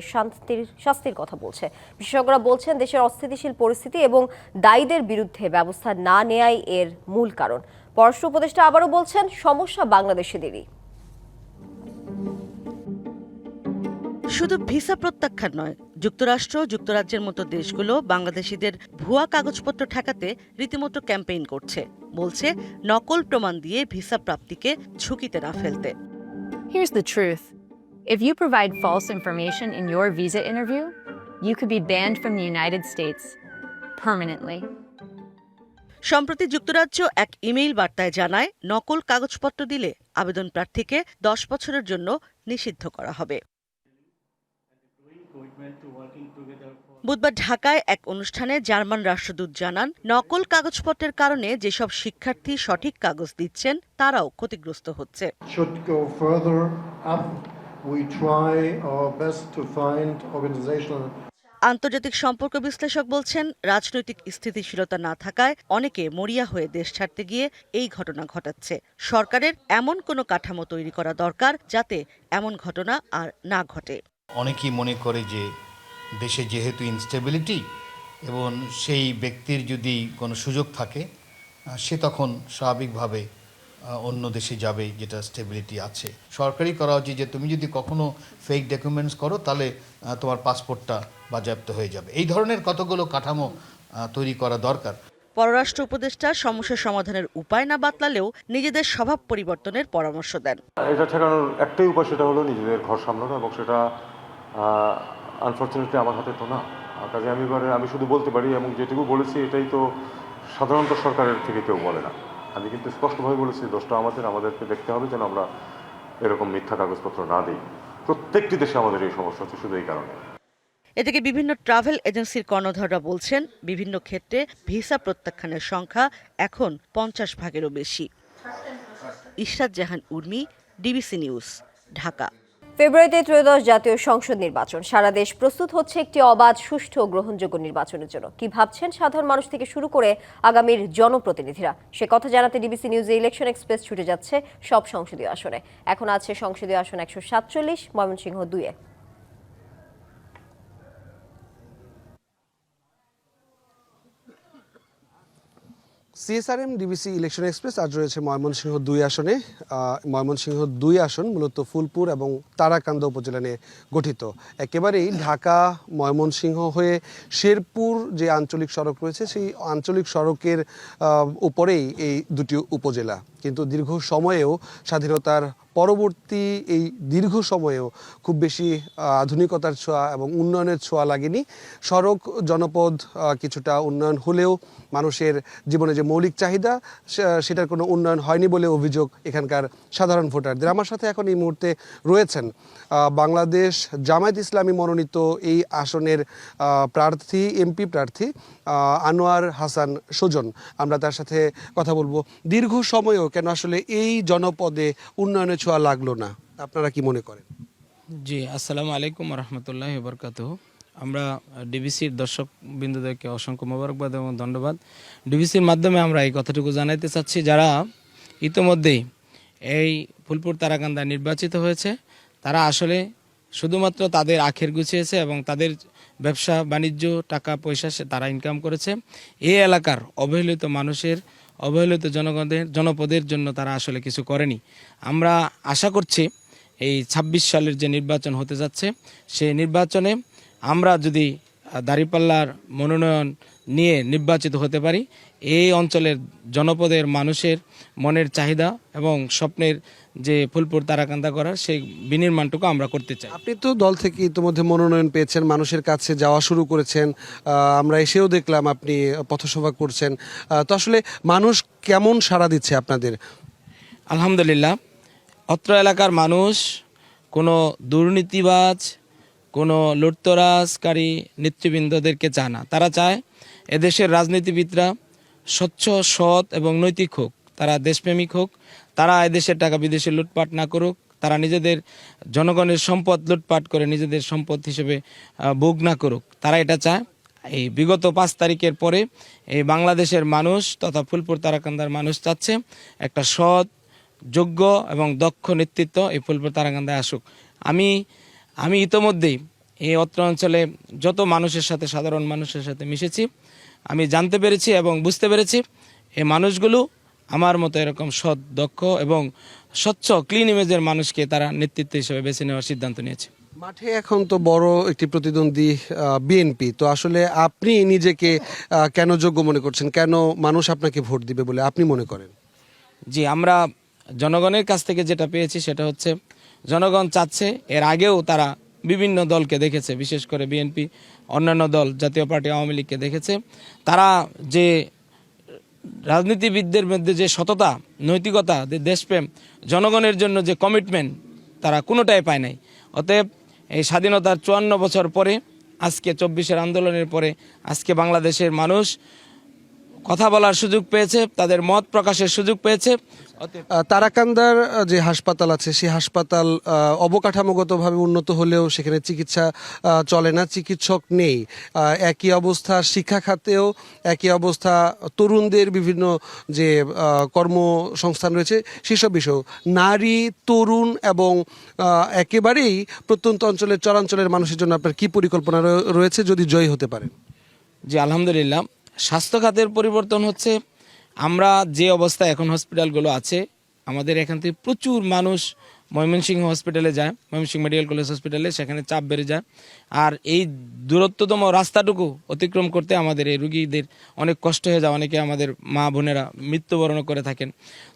শাস্তির কথা বলছে। বিশেষজ্ঞরা বলছেন, দেশের অস্থিতিশীল পরিস্থিতি এবং দায়ীদের বিরুদ্ধে ব্যবস্থা না নেয়াই এর মূল কারণ। পররাষ্ট্র উপদেষ্টা আবারও বলছেন, সমস্যা বাংলাদেশিদেরই। শুধু ভিসা প্রত্যাখ্যান নয়, যুক্তরাষ্ট্র, যুক্তরাজ্যের মতো দেশগুলো বাংলাদেশিদের ভুয়া কাগজপত্র ঠেকাতে রীতিমতো ক্যাম্পেইন করছে। বলছে, নকল প্রমাণ দিয়ে ভিসা প্রাপ্তিকে ঝুঁকিতে না ফেলতে। Here's the truth. If you provide false information in your visa interview, you could be banned from the United States permanently. সম্প্রতি যুক্তরাজ্য এক ইমেইল বার্তায় জানায়, নকল কাগজপত্র দিলে আবেদন প্রার্থীকে 10 বছরের জন্য নিষিদ্ধ করা হবে। বুধবার ঢাকায় এক অনুষ্ঠানে জার্মান রাষ্ট্রদূত জানান, নকল কাগজপত্রের কারণে যেসব শিক্ষার্থী সঠিক কাগজ দিচ্ছেন তারাও ক্ষতিগ্রস্ত হচ্ছে। আন্তর্জাতিক সম্পর্ক বিশ্লেষক বলছেন, রাজনৈতিক স্থিতিশীলতা না থাকায় অনেকে মরিয়া হয়ে দেশ ছাড়তে গিয়ে এই ঘটনা ঘটাচ্ছে। সরকারের এমন কোনো কাঠামো তৈরি করা দরকার যাতে এমন ঘটনা আর না ঘটে। অনেকেই মনে করে যে দেশে যেহেতু ইনস্টেবিলিটি এবং সেই ব্যক্তির যদি কোনো সুযোগ থাকে সে তখন স্বাভাবিকভাবে অন্য দেশে যাবে যেটা স্টেবিলিটি আছে। সরকারি করা উচিত যে তুমি যদি কখনো ফেক ডকুমেন্টস করো তাহলে তোমার পাসপোর্টটা বাজেয়াপ্ত হয়ে যাবে। এই ধরনের কতগুলো কাঠামো তৈরি করা দরকার। পররাষ্ট্র উপদেষ্টা সমস্যা সমাধানের উপায় না বাতলালেও নিজেদের স্বভাব পরিবর্তনের পরামর্শ দেন। এটা ঠেকানোর একটাই উপায়, সেটা হলো নিজেদের ঘর সামলানো, এবং সেটা আনফর্চুনেটলি আমার হাতে তো না। কাজে আমি শুধু বলতে পারি, এবং যেটুকু বলেছি এটাই তো সাধারণত সরকারের থেকে কেউ বলে না। আমি কিন্তু স্পষ্টভাবে বলেছি, দোষটা আমাদেরকে দেখতে হবে যেন আমরা এরকম মিথ্যা কাগজপত্র না দিই। প্রত্যেকটি দেশে আমাদের এই সমস্যা হচ্ছে শুধু এই কারণে। এদিকে বিভিন্ন ট্রাভেল এজেন্সির কর্ণধাররা বলছেন, বিভিন্ন ক্ষেত্রে ভিসা প্রত্যাখ্যানের সংখ্যা এখন 50 ভাগেরও বেশি। ইশরাত জাহান উর্মি, ডিবিসি নিউজ, ঢাকা। ফেব্রুয়ারিতে ত্রয়োদশ জাতীয় সংসদ নির্বাচন। সারা দেশ প্রস্তুত হচ্ছে একটি অবাধ, সুষ্ঠু ও গ্রহণযোগ্য নির্বাচনের জন্য। কি ভাবছেন সাধারণ মানুষ থেকে শুরু করে আগামীর জনপ্রতিনিধিরা, সে কথা জানাতে ডিবিসি নিউজে ইলেকশন এক্সপ্রেস ছুটে যাচ্ছে সব সংসদীয় আসনে। এখন আছে সংসদীয় আসন 147, ময়মনসিংহ 2-এ। সিএসআরএম ডিবিসি ইলেকশন এক্সপ্রেস আজ রয়েছে ময়মনসিংহ 2 আসনে। ময়মনসিংহ 2 আসন মূলত ফুলপুর এবং তারাকান্দা উপজেলা নিয়ে গঠিত। একেবারেই ঢাকা ময়মনসিংহ হয়ে শেরপুর যে আঞ্চলিক সড়ক রয়েছে, সেই আঞ্চলিক সড়কের উপরেই এই দুটি উপজেলা। কিন্তু দীর্ঘ সময়েও, স্বাধীনতার পরবর্তী এই দীর্ঘ সময়েও খুব বেশি আধুনিকতার ছোঁয়া এবং উন্নয়নের ছোঁয়া লাগেনি। সড়ক জনপদ কিছুটা উন্নয়ন হলেও মানুষের জীবনে যে মৌলিক চাহিদা, সেটার কোনো উন্নয়ন হয়নি বলে অভিযোগ এখানকার সাধারণ ভোটারদের। আমার সাথে এখন এই মুহূর্তে রয়েছেন বাংলাদেশ জামায়াত ইসলামী মনোনীত এই আসনের প্রার্থী, এমপি প্রার্থী আনোয়ার হাসান সুজন। আমরা তার সাথে কথা বলবো। দীর্ঘ সময়েও কেন আসলে এই জনপদে উন্নয়নের ছোঁয়া লাগলো না, আপনারা কি মনে করেন? জি, আসসালামু আলাইকুম রহমতুল্লাহি ওয়া বারাকাতুহু। আমরা ডিবিসির দর্শক বিন্দুদেরকে অসংখ্য মোবারকবাদ এবং ধন্যবাদ। ডিবিসির মাধ্যমে আমরা এই কথাটুকু জানাইতে চাচ্ছি, যারা ইতোমধ্যেই এই ফুলপুর তারাকান্দা নির্বাচিত হয়েছে, তারা আসলে শুধুমাত্র তাদের আখের গুছিয়েছে এবং তাদের ব্যবসা বাণিজ্য, টাকা পয়সা তারা ইনকাম করেছে। এই এলাকার অবহেলিত মানুষের, অবহেলিত জনপদের জন্য তারা আসলে কিছু করেনি। আমরা আশা করছি এই 26 সালের যে নির্বাচন হতে যাচ্ছে, সেই নির্বাচনে আমরা যদি দাঁড়িপাল্লার মনোনয়ন নিয়ে নির্বাচিত হতে পারি, এই অঞ্চলের জনপদের মানুষের মনের চাহিদা এবং স্বপ্নের যে ফুলপুর তারাকান্দা করার সেই বিনির্মাণটুকু আমরা করতে চাই। আপনি তো দল থেকে ইতিমধ্যে মনোনয়ন পেয়েছেন, মানুষের কাছে যাওয়া শুরু করেছেন, আমরা এসেও দেখলাম আপনি পথসভা করছেন। তো আসলে মানুষ কেমন সাড়া দিচ্ছে আপনাদের? আলহামদুলিল্লাহ, অত্র এলাকার মানুষ কোনো দুর্নীতিবাজ, কোনো লুটতরাজকারী নেতৃবৃন্দদেরকে চায় না। তারা চায় এদেশের রাজনীতিবিদরা স্বচ্ছ, সৎ এবং নৈতিক হোক, তারা দেশপ্রেমিক হোক, তারা এদেশের টাকা বিদেশে লুটপাট না করুক, তারা নিজেদের জনগণের সম্পদ লুটপাট করে নিজেদের সম্পদ হিসেবে ভোগ না করুক, তারা এটা চায়। এই বিগত 5 তারিখের পরে এই বাংলাদেশের মানুষ তথা ফুলপুর তারাকান্দার মানুষ চাচ্ছে একটা সৎ, যোগ্য এবং দক্ষ নেতৃত্ব এই ফুলপুর তারাকান্দায় আসুক। আমি ইতোমধ্যেই এই অত্র অঞ্চলে যত মানুষের সাথে, সাধারণ মানুষের সাথে মিশেছি, আমি জানতে পেরেছি এবং বুঝতে পেরেছি এই মানুষগুলো আমার মতো এরকম সৎ, দক্ষ এবং স্বচ্ছ, ক্লিন ইমেজের মানুষকে তারা নেতৃত্ব হিসেবে বেছে নেওয়ার সিদ্ধান্ত নিয়েছে। মাঠে এখন তো বড় একটি প্রতিদ্বন্দ্বী বিএনপি। তো আসলে আপনি নিজেকে কেন যোগ্য মনে করছেন, কেন মানুষ আপনাকে ভোট দিবে বলে আপনি মনে করেন? জি, আমরা জনগণের কাছ থেকে যেটা পেয়েছি সেটা হচ্ছে, জনগণ চাচ্ছে, এর আগেও তারা বিভিন্ন দলকে দেখেছে, বিশেষ করে বিএনপি, অন্যান্য দল, জাতীয় পার্টি, আওয়ামী লীগকে দেখেছে, তারা যে রাজনীতিবিদদের মধ্যে যে সততা, নৈতিকতা, দেশপ্রেম, জনগণের জন্য যে কমিটমেন্ট, তারা কোনোটাই পায় নাই। অতএব এই স্বাধীনতার 54 বছর পরে, আজকে 24-এর আন্দোলনের পরে আজকে বাংলাদেশের মানুষ কথা বলার সুযোগ পেয়েছে, তাদের মত প্রকাশের সুযোগ পেয়েছে। তারাকান্দার যে হাসপাতাল আছে, সেই হাসপাতাল অবকাঠামোগতভাবে উন্নত হলেও সেখানে চিকিৎসা চলে না, চিকিৎসক নেই। একই অবস্থা শিক্ষা খাতেও, একই অবস্থা তরুণদের বিভিন্ন যে কর্মসংস্থান রয়েছে সেসব বিষয়। নারী, তরুণ এবং একেবারেই প্রত্যন্ত অঞ্চলের, চরাঞ্চলের মানুষের জন্য আপনার কি পরিকল্পনা রয়েছে যদি জয়ী হতে পারেন? জি, আলহামদুলিল্লাহ, স্বাস্থ্য খাতের পরিবর্তন হচ্ছে। আমরা যে অবস্থায় এখন হসপিটালগুলো আছে, আমাদের এখান থেকে প্রচুর মানুষ ময়মনসিংহ হসপিটালে যায়, ময়মনসিংহ মেডিকেল কলেজ হসপিটালে, সেখানে চাপ বেড়ে যায়। আর এই দূরত্বতম রাস্তাটুকু অতিক্রম করতে আমাদের এই রুগীদের অনেক কষ্ট হয়ে যায়, অনেকে আমাদের মা বোনেরা মৃত্যুবরণ করে থাকেন।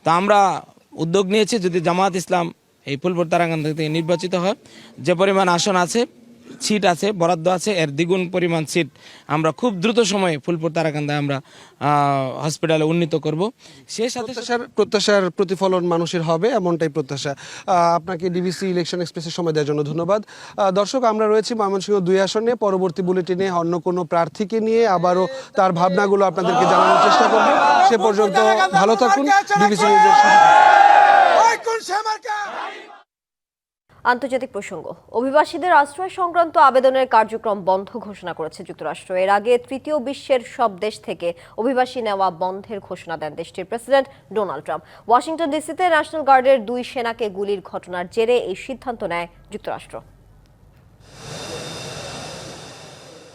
তা আমরা উদ্যোগ নিয়েছি, যদি জামায়াত ইসলাম এই ফুলপুর তারাকান্দা থেকে নির্বাচিত হয়, যে পরিমাণ আসন আছে সিট আছে, বরাদ্দ আছে, এর দ্বিগুণ পরিমাণ সিট আমরা খুব দ্রুত সময়ে ফুলপুর তারাকান্দায় আমরা হসপিটালে উন্নীত করব। সে সাথে প্রত্যাশার প্রতিফলন মানুষের হবে, এমনটাই প্রত্যাশা। আপনাকে ডিবিসি ইলেকশন এক্সপ্রেসের সময় দেওয়ার জন্য ধন্যবাদ। দর্শক, আমরা রয়েছি ময়মনসিংহ 2 আসনে। পরবর্তী বুলেটিনে অন্য কোনো প্রার্থীকে নিয়ে আবারও তার ভাবনাগুলো আপনাদেরকে জানানোর চেষ্টা করব। সে পর্যন্ত ভালো থাকুন। ডিবিসি নিউজের সাথে। আন্তর্জাতিক প্রসঙ্গ, অভিবাসীদের আশ্রয় সংক্রান্ত আবেদনের কার্যক্রম বন্ধ ঘোষণা করেছে যুক্তরাষ্ট্র। এর আগে তৃতীয় বিশ্বের সব দেশ থেকে অভিবাসী নেওয়া বন্ধের ঘোষণা দেন দেশটির প্রেসিডেন্ট ডোনাল্ড ট্রাম্প। ওয়াশিংটন ডিসিতে ন্যাশনাল গার্ডের 2 সেনাকে গুলির ঘটনার জেরে এই সিদ্ধান্ত নেয় যুক্তরাষ্ট্র।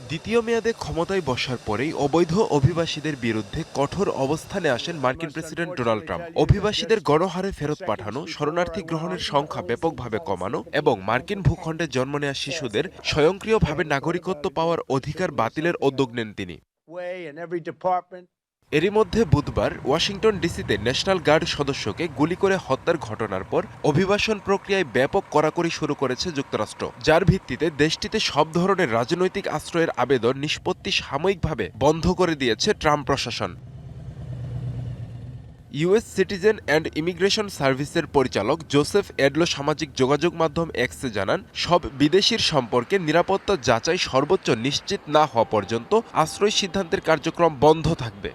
দ্বিতীয় মেয়াদে ক্ষমতায় বসার পরেই অবৈধ অভিবাসীদের বিরুদ্ধে কঠোর অবস্থানে আসেন মার্কিন প্রেসিডেন্ট ডোনাল্ড ট্রাম্প। অভিবাসীদের গণহারে ফেরত পাঠানো, শরণার্থী গ্রহণের সংখ্যা ব্যাপকভাবে কমানো এবং মার্কিন ভূখণ্ডে জন্ম নেওয়া শিশুদের স্বয়ংক্রিয়ভাবে নাগরিকত্ব পাওয়ার অধিকার বাতিলের উদ্যোগ নেন তিনি। এরই মধ্যে বুধবার ওয়াশিংটন ডিসিতে ন্যাশনাল গার্ড সদস্যকে গুলি করে হত্যার ঘটনার পর অভিবাসন প্রক্রিয়ায় ব্যাপক কড়াকড়ি শুরু করেছে যুক্তরাষ্ট্র, যার ভিত্তিতে দেশটিতে সব ধরনের রাজনৈতিক আশ্রয়ের আবেদন নিষ্পত্তি সাময়িকভাবে বন্ধ করে দিয়েছে ট্রাম্প প্রশাসন। ইউএস সিটিজেন অ্যান্ড ইমিগ্রেশন সার্ভিসের পরিচালক জোসেফ এডলো সামাজিক যোগাযোগ মাধ্যম এক্সে জানান, সব বিদেশির সম্পর্কে নিরাপত্তা যাচাই সর্বোচ্চ নিশ্চিত না হওয়া পর্যন্ত আশ্রয় সিদ্ধান্তের কার্যক্রম বন্ধ থাকবে।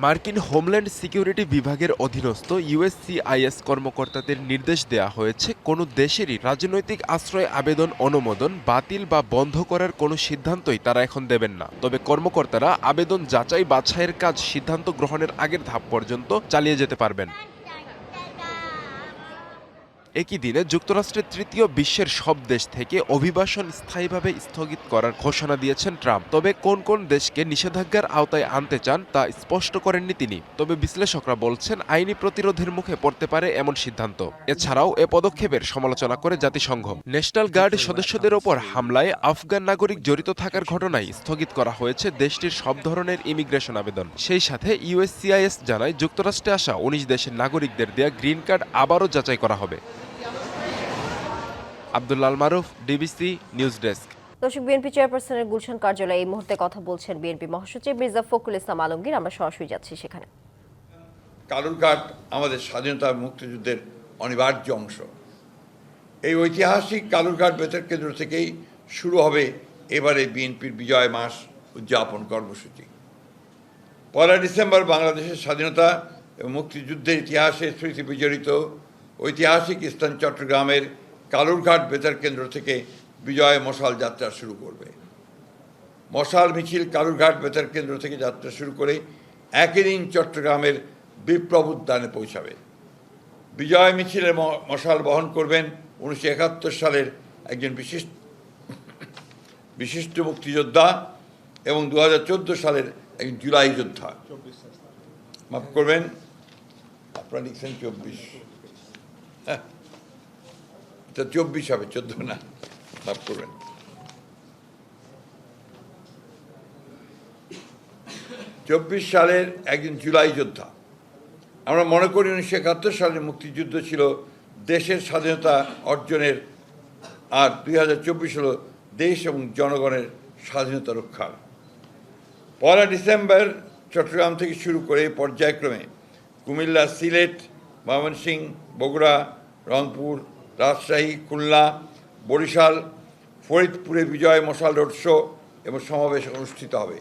মার্কিন হোমল্যান্ড সিকিউরিটি বিভাগের অধীনস্থ ইউএসসিআইএস কর্মকর্তাদের নির্দেশ দেওয়া হয়েছে, কোনো দেশেরই রাজনৈতিক আশ্রয় আবেদন অনুমোদন বাতিল বা বন্ধ করার কোনো সিদ্ধান্তই তারা এখন দেবেন না। তবে কর্মকর্তারা আবেদন যাচাই বাছাইয়ের কাজ সিদ্ধান্ত গ্রহণের আগের ধাপ পর্যন্ত চালিয়ে যেতে পারবেন। একই দিনে যুক্তরাষ্ট্রের তৃতীয় বিশ্বের সব দেশ থেকে অভিবাসন স্থায়ীভাবে স্থগিত করার ঘোষণা দিয়েছেন ট্রাম্প। তবে কোন কোন দেশকে নিষেধাজ্ঞার আওতায় আনতে চান তা স্পষ্ট করেননি তিনি। তবে বিশ্লেষকরা বলছেন, আইনি প্রতিরোধের মুখে পড়তে পারে এমন সিদ্ধান্ত। এছাড়াও এ পদক্ষেপের সমালোচনা করে জাতিসংঘ। ন্যাশনাল গার্ড সদস্যদের ওপর হামলায় আফগান নাগরিক জড়িত থাকার ঘটনায় স্থগিত করা হয়েছে দেশটির সব ধরনের ইমিগ্রেশন আবেদন। সেই সাথে ইউএসসিআইএস জানায়, যুক্তরাষ্ট্রে আসা 19 দেশের নাগরিকদের দেয়া গ্রিন কার্ড আবারও যাচাই করা হবে। আব্দুল্লাহ আল মারুফ, ডিবিসি নিউজ ডেস্ক। দর্শক, বিএনপি চেয়ারপারসনের গুলশান কার্যালয়ে এই মুহূর্তে কথা বলছেন বিএনপি মহাসচিব মির্জা ফখরুল ইসলাম আলমগীর। আমরা সরাসরি যাচ্ছি সেখানে। কালুরঘাট আমাদের স্বাধীনতা মুক্তিযুদ্ধের অনিবার্য অংশ। এই ঐতিহাসিক কালুরঘাট বেতার কেন্দ্র থেকেই শুরু হবে এবারে বিএনপির বিজয় মাস উদযাপন কর্মসূচি। 1 ডিসেম্বর বাংলাদেশের স্বাধীনতা এবং মুক্তিযুদ্ধের ইতিহাসে স্মৃতি বিজড়িত ঐতিহাসিক স্থান চট্টগ্রামের কালুরঘাট বেতার কেন্দ্র থেকে বিজয় মশাল যাত্রা শুরু করবে। মশাল মিছিল কালুরঘাট বেতার কেন্দ্র থেকে যাত্রা শুরু করে একই দিন চট্টগ্রামের বিপ্লব উদ্যানে পৌঁছাবে। বিজয় মিছিলের মশাল বহন করবেন 1971 সালের একজন বিশিষ্ট মুক্তিযোদ্ধা এবং 2014 সালের একজন জুলাই যোদ্ধা। মাফ করবেন, আপনারা লিখছেন 24, হ্যাঁ 24 হবে, 14 না, মাফ করবেন। 24 সালের একজন জুলাই যোদ্ধা। আমরা মনে করি 1971 সালের মুক্তিযুদ্ধ ছিল দেশের স্বাধীনতা অর্জনের, আর 2024 হলো দেশ এবং জনগণের স্বাধীনতা রক্ষার। 1 ডিসেম্বর চট্টগ্রাম থেকে শুরু করে পর্যায়ক্রমে কুমিল্লা, সিলেট, ময়মনসিংহ, বগুড়া, রংপুর, রাজশাহী, খুলনা, বরিশাল, ফরিদপুরে বিজয় মশাল রোড শো এবং সমাবেশ অনুষ্ঠিত হবে।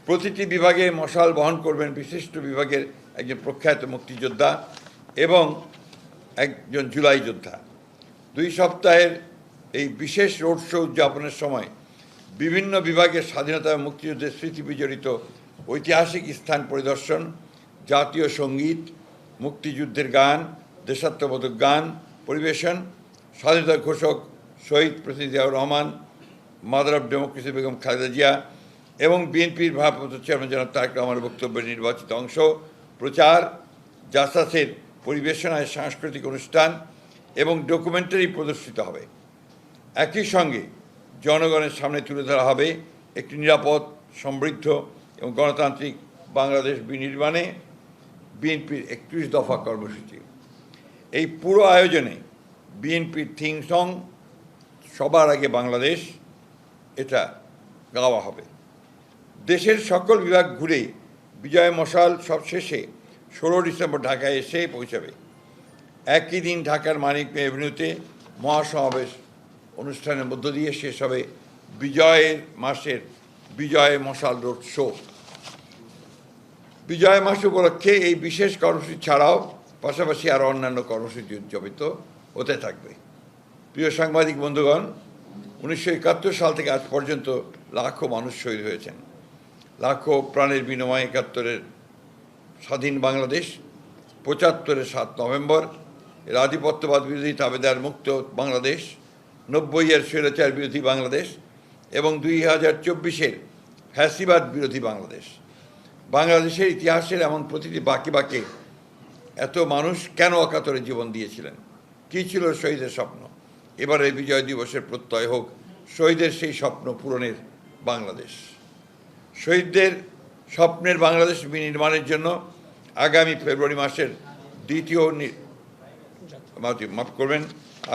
প্রতিটি বিভাগে মশাল বহন করবেন বিশিষ্ট বিভাগের একজন প্রখ্যাত মুক্তিযোদ্ধা এবং একজন জুলাই যোদ্ধা। 2 সপ্তাহের এই বিশেষ রোড শো উদযাপনের সময় বিভিন্ন বিভাগের স্বাধীনতা এবং মুক্তিযুদ্ধের স্মৃতি বিজড়িত ঐতিহাসিক স্থান পরিদর্শন, জাতীয় সঙ্গীত, মুক্তিযুদ্ধের গান, দেশাত্মবোধক গান পরিবেশন, স্বাধীনতা ঘোষক শহীদ president Ziaur Rahman, mother of democracy Begum Khaleda Zia এবং বিএনপির ভারপ্রাপ্ত চেয়ারম্যান জনাব তারেক রহমানের বক্তব্যের নির্বাচিত অংশ, প্রচার, জাসাসের পরিবেশনায় সাংস্কৃতিক অনুষ্ঠান এবং ডকুমেন্টারি প্রদর্শিত হবে। একই সঙ্গে জনগণের সামনে তুলে ধরা হবে একটি নিরাপদ, সমৃদ্ধ এবং গণতান্ত্রিক বাংলাদেশ বিনির্মাণে বিএনপির 31 দফা কর্মসূচি। এই পুরো আয়োজনে বিএনপির থিম সং সবার আগে বাংলাদেশ এটা গাওয়া হবে। দেশের সকল বিভাগ ঘুরে বিজয় মশাল সবশেষে 16 ডিসেম্বর ঢাকায় এসে পৌঁছাবে। একই দিন ঢাকার মানিক মে এভিনিউতে মহাসমাবেশ অনুষ্ঠানের মধ্য দিয়ে শেষ হবে বিজয়ের মাসের বিজয় মশাল রোড শো। বিজয় মাস উপলক্ষে এই বিশেষ কর্মসূচি ছাড়াও পাশাপাশি আরও অন্যান্য কর্মসূচি উদযাপিত হতে থাকবে। প্রিয় সাংবাদিক বন্ধুগণ, 1971 সাল থেকে আজ পর্যন্ত লাখো মানুষ শহীদ হয়েছেন। লাখো প্রাণের বিনিময়ে 71-এর স্বাধীন বাংলাদেশ, 75-এর 7 নভেম্বর এর আধিপত্যবাদ বিরোধী তাবেদার মুক্ত বাংলাদেশ, 90-এর স্বৈরাচার বিরোধী বাংলাদেশ এবং 2024-এর ফ্যাসিবাদ বিরোধী বাংলাদেশ। বাংলাদেশের ইতিহাসের এমন প্রতিটি বাঁকে বাঁকে এত মানুষ কেন অকাতরে জীবন দিয়েছিলেন? কী ছিল শহীদের স্বপ্ন? এবারে বিজয় দিবসের প্রত্যয় হোক শহীদের সেই স্বপ্ন পূরণের বাংলাদেশ। শহীদদের স্বপ্নের বাংলাদেশ বিনির্মাণের জন্য আগামী ফেব্রুয়ারি মাসের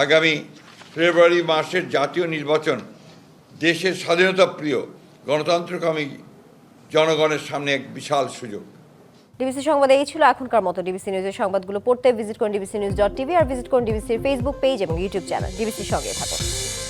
আগামী ফেব্রুয়ারি মাসের জাতীয় নির্বাচন দেশের স্বাধীনতা প্রিয় গণতন্ত্রকামী জনগণের সামনে এক বিশাল সুযোগ। ডিবিসি সংবাদ এই ছিল এখনকার মতো। ডিবিসি নিউজের সংবাদগুলো পড়তে ভিজিট করুন dbcnews.tv আর ভিজিট করুন ডিবিসির ফেসবুক পেজ এবং ইউটিউব চ্যানেল। ডিবিসির সঙ্গে থাকুন।